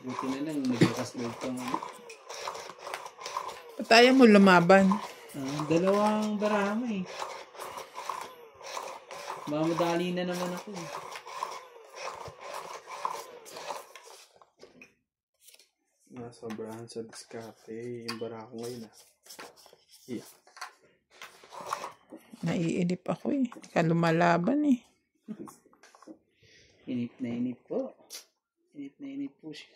Buti na lang, naglakas loob kang Patayan mo lumaban. dalawang baraha mo eh. Mamadali na naman ako eh. Nasobrahan sa diskarte. Yung bara ko ngayon Yeah. Naiinip ako eh. Ka lumalaban eh. Inip na inip po. Inip na inip po siya.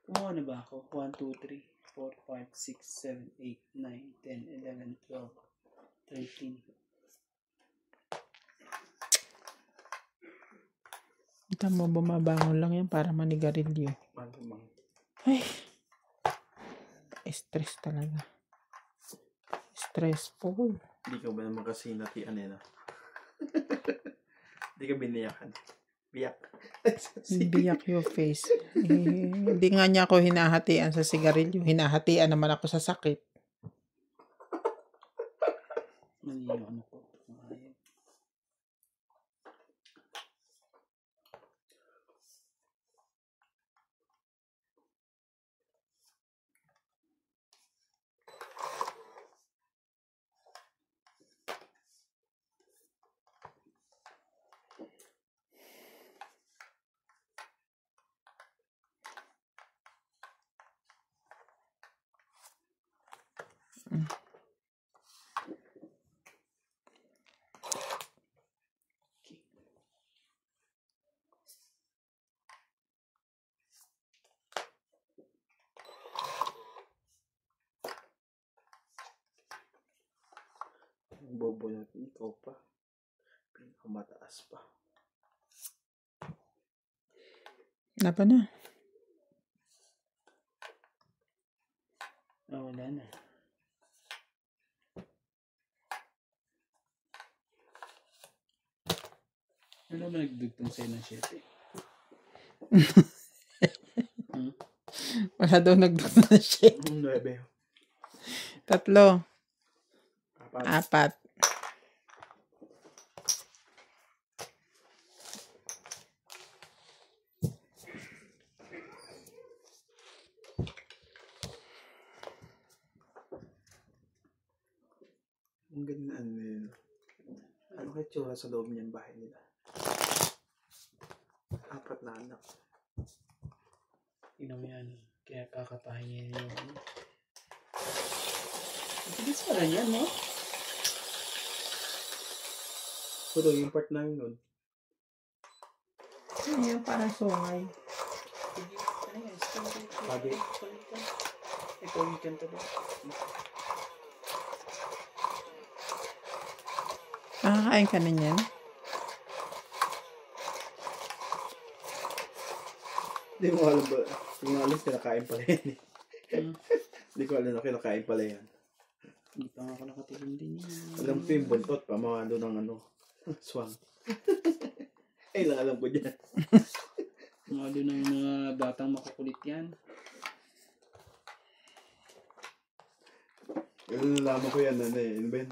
Kumuha na ba ako? 1, 2, 3, 4, 5, 6, 7, 8, 9, 10, 11, 12, 13. Kita mo bumabangon lang yan para manigarilyo. Malamang. Ay. Stress talaga. Stressful. Hindi ka ba naman kasi natian eh, no? Hindi ka biniyakan. Biyak. Biyak your face. Hindi nga niya ako hinahatian sa sigarilyo. Hinahatian naman ako sa sakit. Mali yung ano ko. Ayun. Bobo na ikaw pa. Pinakamataas pa. Napa na? Wala na. Ano ba nagdugtong sa'yo ng 7? Wala daw nagdugtong na siya. 9. 3. 4. 4. Ang ganda ano yun. Ano kaya tsura sa loob niyan bahay nila? 4 na anak. Tingnan mo yan. Kaya kakapahingin yung ano. Bilis pa rin yan, no? Pero yung part na yun nun. Ano yung parang sungay? Pagi. Ito yung kanta ba? Nakakain ka na niyan? Hindi mo alam ba? Hindi mo alam kinakain pala yan eh. Hindi ko alam na kinakain pala yan. Hindi pa nga ako nakatilim din yan. Alam ko yung buntot, pamamalo ng ano, swang. Ay lang alam ko dyan. Malo ng mga batang makukulit yan. Yung nalaman ko yan, ano eh, ano ba yun?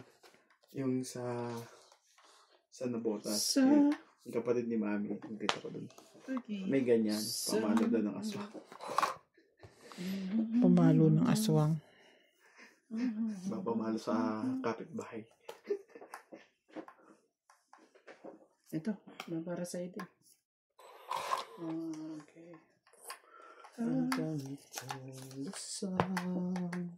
Yung sa nabotas. Yung kapatid ni Mami, yung kita ko dun. Okay. May ganyan, pamalo daw ng aswang. Pumalo ng aswang. Pamalo sa kapitbahay. Ito, para sa'yo din. Okay. Ang gamit ng lusang.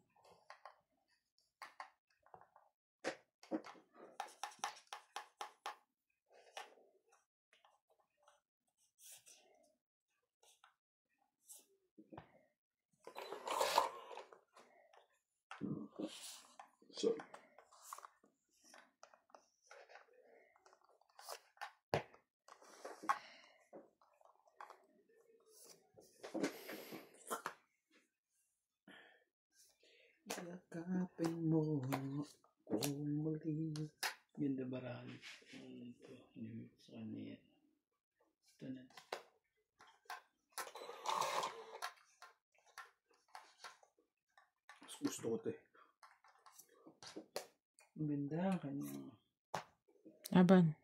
Sorry. gusto ko to eh. Maganda ang kanyang. Aban.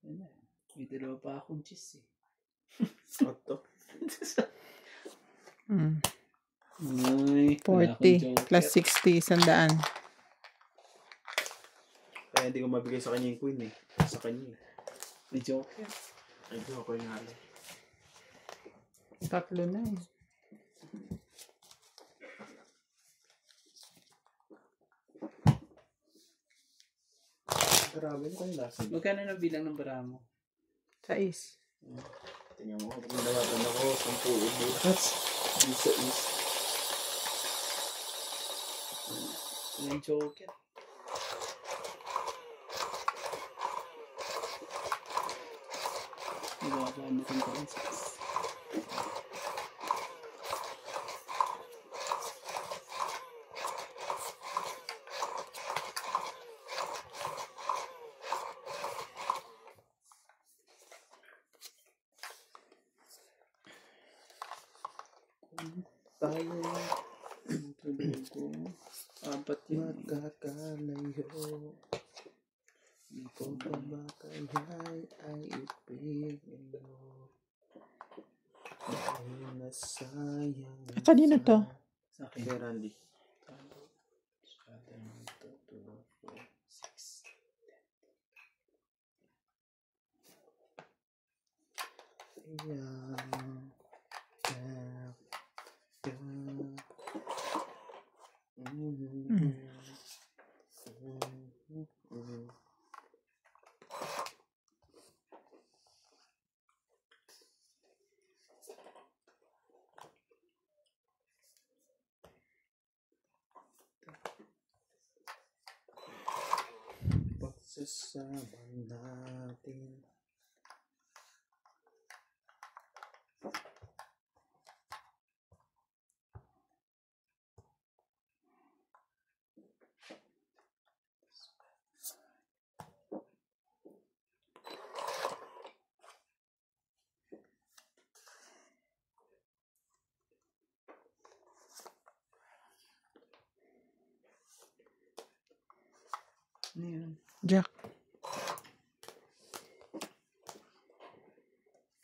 Ano, may dalawa pa akong cheese eh. What to? Mm. Ay, wala akong 40 joker. plus 60, 100. Kaya hindi ko mabigay sa kanya yung queen eh. Sa kanya eh. May joker. Ay, ako yung halo. Tatlo na eh. Grabe na kayong lasa. Magkano na bilang ng bara mo? 6. Tingnan mo, kapag nalatan ako, 10 bukas. Di sa is. May joker. Nagagawa mo kung kung six. Tayo Tulog ko. Apat yun. magkakalayo. Kung pamakayay ay ipigin mo. Dahil nasayang Kanino to? Sa akin. Kay Randy. Pagsasama natin. Ano yun? Jack.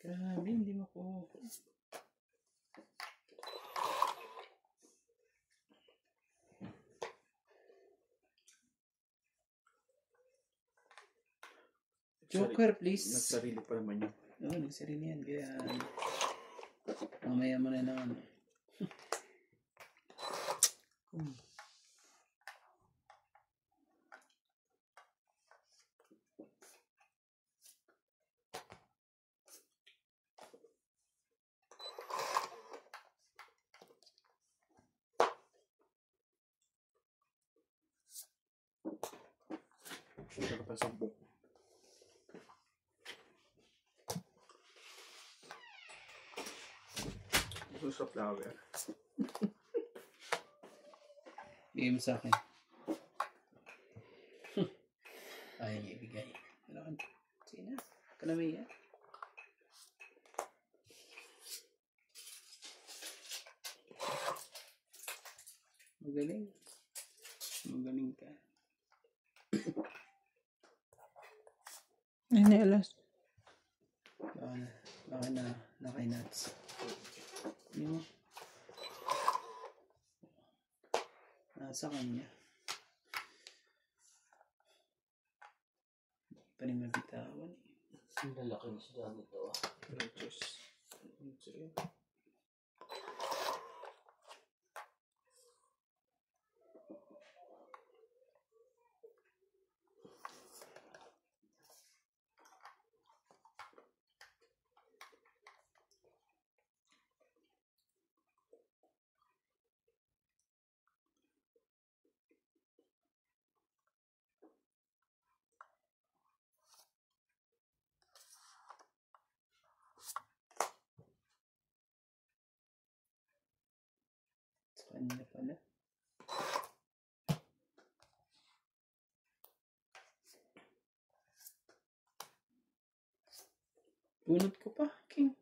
Grabe, hindi mo ko. Joker, please. Nagsarili pa naman yun. Oo, nagsarili yan. Kaya, mamaya mo na ng ano. Saka pa 10. Gusto sa flower. Bigay mo sa akin. Ayaw niya ibigay. Ano ka? Sige na. Kanami yan. Magaling. Magaling ka. Ano alas? Baka na kay nuts. Hindi mo. Nasa kanya. Pa rin mabitawan eh. Ang lalaking isda nito ah. Cheers. Sige. Sa kanya pala. Bunot ko pa, King.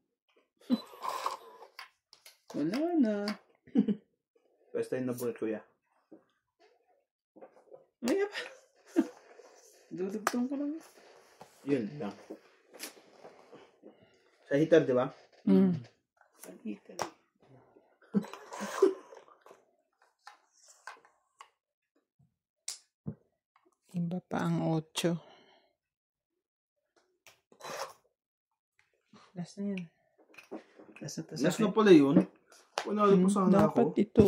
Wala na. First time na bunot, kuya. Ay, pa. Dudugtong ko lang. Yun lang. Sa heater, di ba? Mm. Pagkita. Iba pa ang 8. Last na yan. Last na pala yun. Panalo pa sana Dapat ako. ito.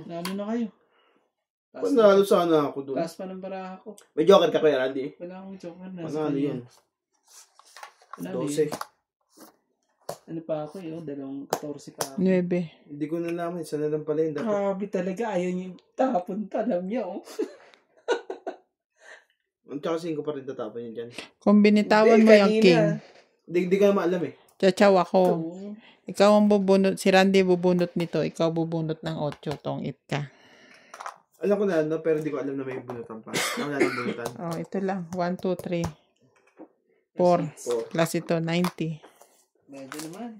Lalo na kayo. Panalo sana ako doon. Taas pa ng baraha ko. May joker ka, Kuya Randy? Wala akong joker na. Panalo yun. Panalo 12. yun. Ano pa ako yun? 14 pa ako. 9. Hindi ko nalaman. Isa na lang pala yun. Dapat. Grabe talaga. Ayaw niyo tapon talam niya, oh. Ang tsaka 5 pa rin tatapon yun dyan. Kung binitawan Hindi, mo yung kanina. king, Hindi ka naman alam eh. tsachaw ako. Oo. Ikaw ang bubunot, si Randy bubunot nito, ikaw bubunot ng 8, tong it ka. Alam ko na, no? Pero hindi ko alam na may bunutan pa. Wala nang bunutan. Oh, ito lang. 1, 2, 3, 4. 4. Plus ito, 90. Medyo naman.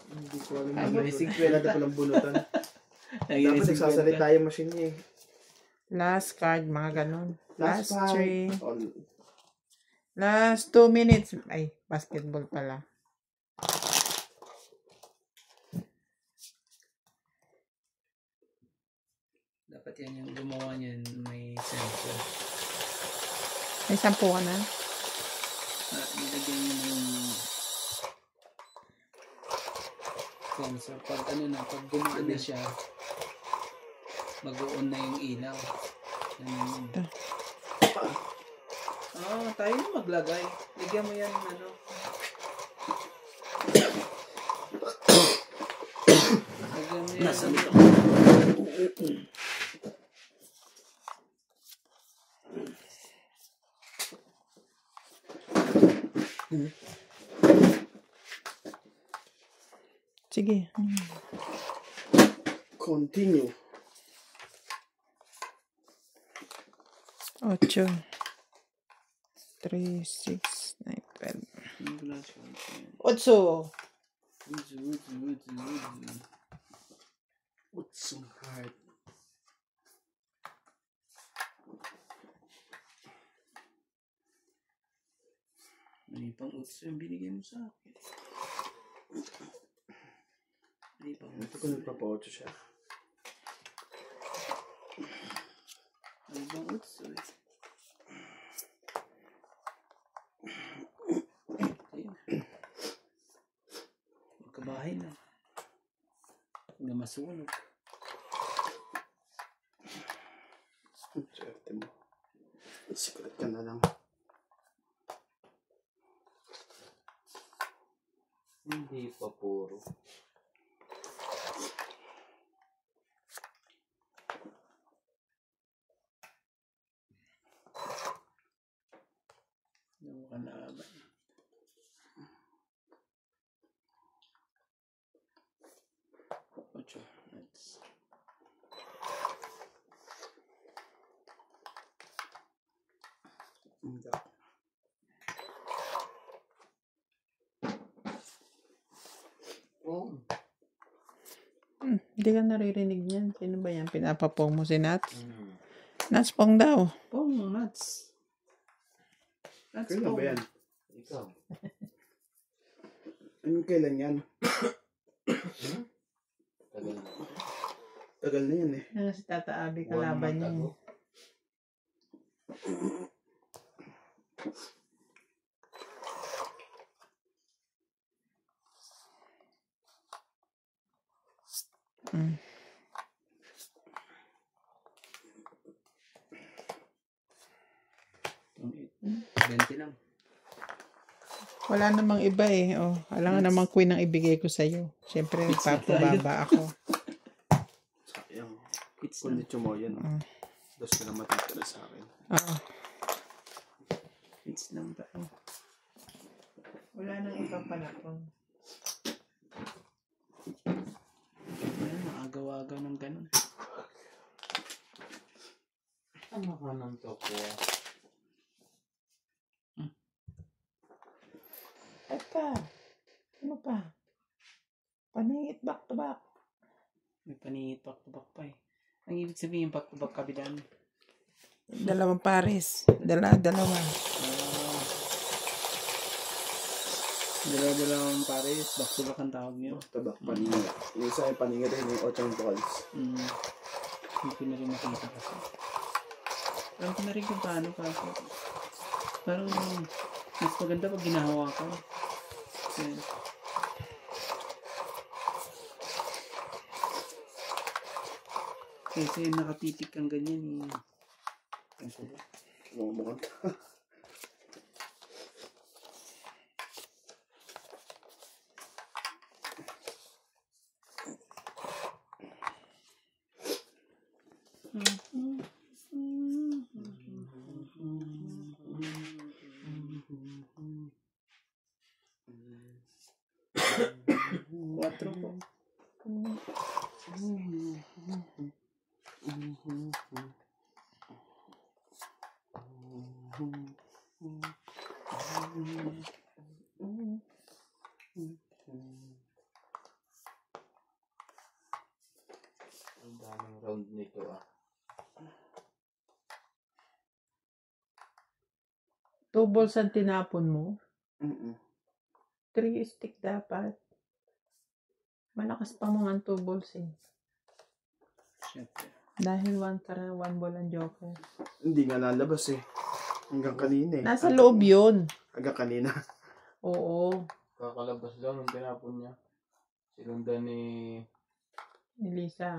Hindi ko alam. Ay, Wala na palang bunutan. Dapat nagsasalita yung machine niya eh. Last card, mga ganun. Last five. 3. Oh, Last 2 minutes. Ay, basketball pala. Dapat yan yung gumawa niyan may sensor. May 10 ka na? Nilagyan niyo ng sensor. Pag ano na, pag gumaan na siya, mag-on na yung ilaw. Ito. Tayo na maglagay. Lagyan mo yan ano. Lagyan mo yan. Nasaan ito? Sige. Continue. 8. 3, 6, 9, 12. 8. What's so hard? May pang utso yung binigay mo sa akin. May pang Ito ko nagpapa-8 siya. May pang utso eh. Ayun. Magkabahay na. Huwag na masunog. Swerte mo. Sikulat ka na lang. Hindi pa puro. Yung kalaban. Ocho. Nice. Hindi. Oh. Hindi ka naririnig niyan. Sino ba yan? Pinapapong mo si Nats? Nats pong daw. Pong nuts. Nuts Kailan ba yan? Ikaw. Anong kailan yan? Tagal na. Tagal na yan eh. Ano si Tata Abi 1 kalaban month niya. ago. Mm. Bente lang. Wala namang iba eh. Oh, alam nga namang queen ang ibigay ko sa'yo. Siyempre, papababa ako. Sayang. Quits Kung na. dito mo yan. Dos na lang matitira sa akin. Oo. Quits lang tayo. Wala nang ibang panakon. Ayan, nakagawa-agaw ng ganun. Ano ka ng tokwa? ka. Ano pa? Paningit back to back. May paningit back to back pa eh. Ang ibig sabihin back to back kabilaan. Dalawang pares. Dalawa. Dalawang pares, back to back ang tawag niyo. Tabak, paningit. Yung isa ay paningit rin yung 8 vocals. Hindi ko na rin makita kasi. Alam ko na rin kung paano kasi. Parang mas maganda pag ginahawakan. Kasi nakatitik kang ganyan eh. Mukha ka. Quatro po. Ang daming round nito ah. 2 balls ang tinapon mo. 3 3 stick dapat. Malakas pa mo ang 2 balls eh. Siyempre. Dahil 1 ball ang joker. Hindi nga lalabas eh. Hanggang kanina eh. Nasa loob yun. Hanggang kanina. Oo. Kakalabas lang nung tinapon niya. Sinundan ni... Ni Lisa.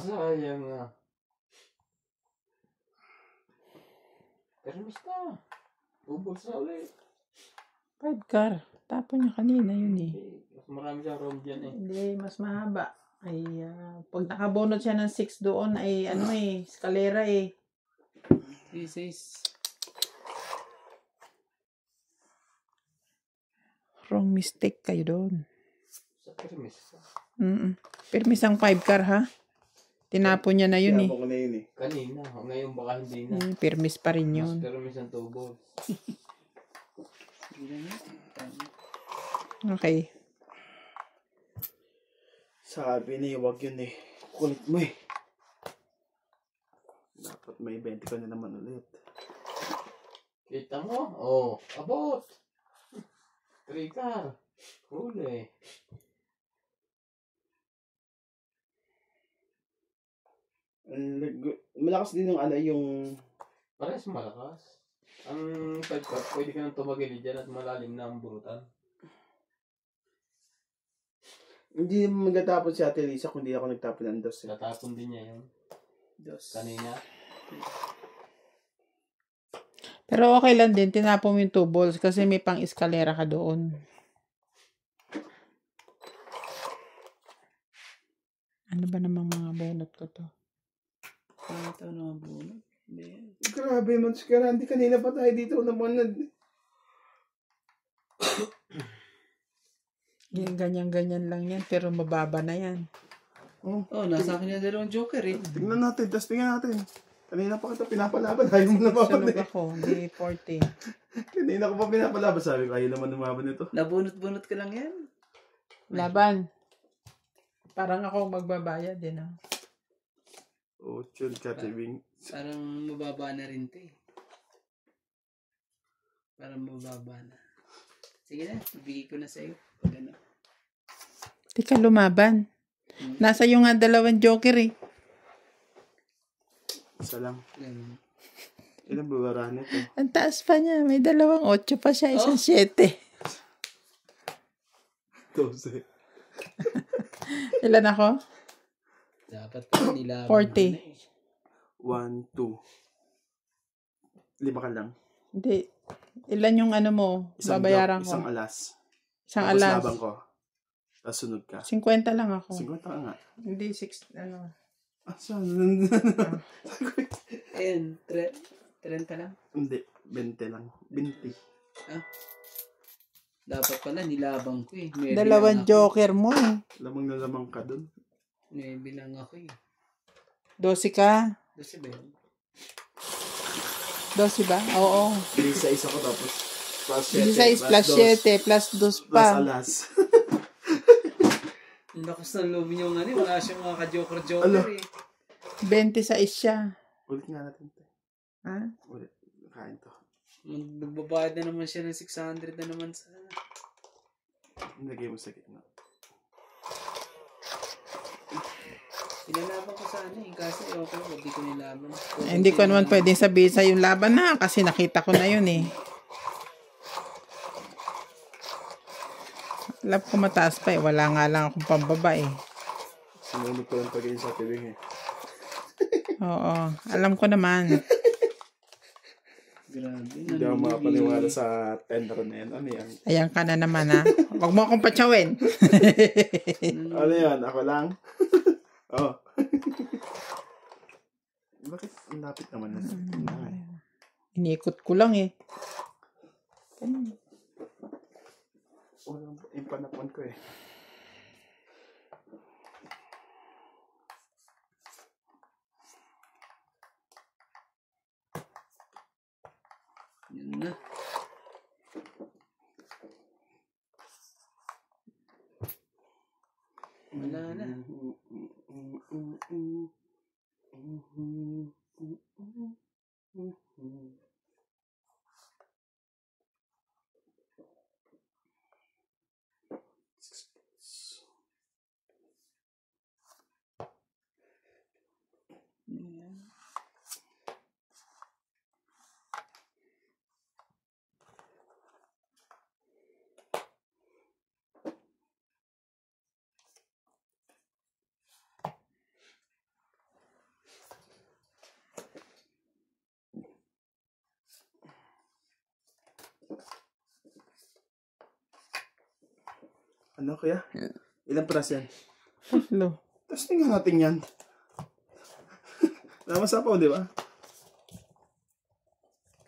Sayang nga. Pero basta. Ubos na ulit. 5 car. Tapon niya kanina yun eh. Mas marami siyang round dyan eh. Hindi, mas mahaba. Ay, pag nakabunot siya ng 6 doon, ay ano eh, eskalera eh. This is... Wrong mistake kayo doon. Sa permis. Permis ang 5 car ha? Tinapon niya na yun eh. Tinapon ko na yun eh. Kanina. Ngayon baka hindi na. Permis pa rin Mas yun. permis ang tubo. Okay. Sabi ni wag yun eh. Kulit mo eh. Dapat may 20 ka na naman ulit. Kita mo? Oh, abot. 3 car. Huli. Malakas din yung yung... Parehas malakas. Ang 5 car, pwede ka nang tumagilid dyan at malalim na ang burutan. Hindi magtatapon si Ate Lisa kung di ako nagtapon ng dos eh. Tatapon din niya yun. Dos. Kanina. Pero okay lang din, tinapon mo yung 2 balls kasi may pang eskalera ka doon. Ano ba namang mga bunot ko to? Ito naman bunot. Hindi. Grabe man si Karandi. Kanina pa tayo dito naman. Ganyan-ganyan lang yan, pero mababa na yan. Oh, nasa akin yung dalawang joker eh. Tingnan natin. Tapos tingnan natin. Kanina pa kita pinapalaban. Ayaw mo naman Sunog eh. ako, hindi 40. Kanina ko pa pinapalaban. Sabi ko, ayaw naman lumaban ito. Nabunot-bunot ka lang yan. Laban. Parang ako magbabayad din ah. Oh, chill ka, Tibing. Parang mababa na rin to eh. Parang mababa na. Sige na, ibigay ko na sa'yo. Pag ano. Di ka lumaban. Nasa yung nga 2 joker eh. Isa lang. Ganun. Ilang bubarahan ito? Ang taas pa niya. May 2 8 pa siya. Isang 7. 12. Ilan ako? Dapat pa nila. 40. 1, 2. 5 ka lang. Hindi. Ilan yung ano mo? Babayaran ko. Isang alas. Isang Tapos alas. laban ko. Tapos sunod ka. 50 lang ako. 50 ka nga. Hindi 6, ano. Ah, saan? Ayun, 30 lang. Hindi. 20 lang. 20. Dapat pala nilabang ko eh. May 2 bilang ako. joker mo eh. Lamang na lamang ka dun. May bilang ako eh. 12 ka. Kasi ba yun? 12 ba? Oo. Isa-isa ko tapos Plus 16 plus 7 plus 2 Plus pa. alas. Ang lakas ng loob niyo nga wala siyang mga ka-joker eh. 26 siya. Ulit nga natin. Ha? Ulit. Kain to. Nagbabayad na naman siya ng 600 na naman sa... Nagay mo sa gitna. Pinalaban ko sana eh. Kasi okay, hindi ko nilaban. Hindi ko naman pwedeng sabihin sa yung laban na kasi nakita ko na yun eh. Alam ko mataas pa eh. Wala nga lang akong pambaba eh. Sinunod ko lang pag-in sa tibing eh. Oo. Alam ko naman. Grabe. Hindi ako makapaniwala sa tender na yan. Ano yan? Ayan ka na naman ha. Huwag mo akong patsawin. Ano yan? Ako lang? Oh. Bakit ang lapit naman na? Inikot ko lang eh. Walang yung panapon ko eh. Yun na. Wala na. Ano kuya? Ilang pras yan? Lo. Tapos tingnan natin yan. Namasapaw, di ba?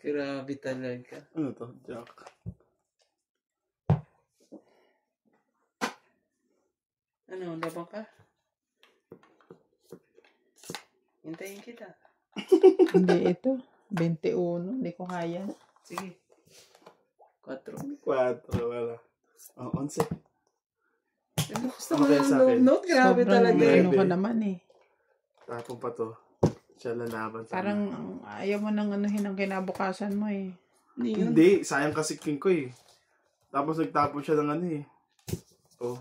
Grabe talaga. Ano to? Jack. Ano, labang ka? Hintayin kita. Hindi ito. 21. Hindi ko kaya. Sige. 4. 4, wala. Oh, 11. Ano gusto Ano mo kaya sa akin? ng note? Grabe Sobrang talaga. ano ka naman eh. Tapon pa to. Siya lalaban sa Parang ayaw mo nang anuhin ang kinabukasan mo eh. Hindi, sayang kasi king ko eh. Tapos nagtapon siya ng ano eh. Oh.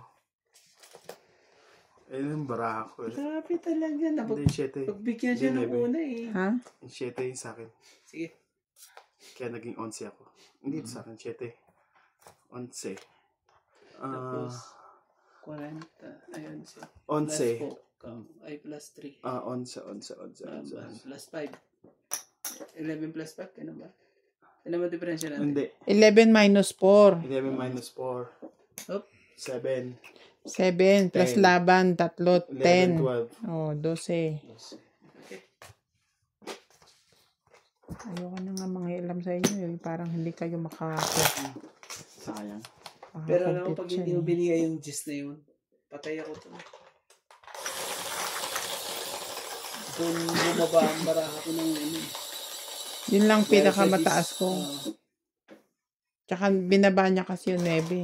Ayun yung baraha ko eh. Grabe talaga. Hindi, 7. Pagbigyan siya ng Hindi, una eh. Ha? 7 yung sa akin. Sige. Kaya naging 11 ako. Hindi ito sa akin, 7. 11. Tapos, 40. Ayun siya. 11. Plus 4. Ay, plus 3. 11. Plus 5. 11 plus 5. Ano ba? Ano ba diferensya natin? Hindi. 11 minus 4. 11 minus 4. Oop. 7. 7 plus 10. laban, 3, 11, 10. 12. Oh, 12. Okay. Ayoko na nga mangialam sa inyo eh. Parang hindi kayo Sayang. Pero alam mo, pag makaka-compete hindi mo siya eh. binigay yung gist na yun, patay ako to. Doon bumaba ang baraha ko ng ano. Yun lang Dahil sa pinakamataas gist, ko. Tsaka binaba niya kasi yung 9.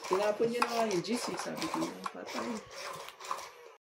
Tinapon niya na nga yung gist eh. Sabi ko, patay.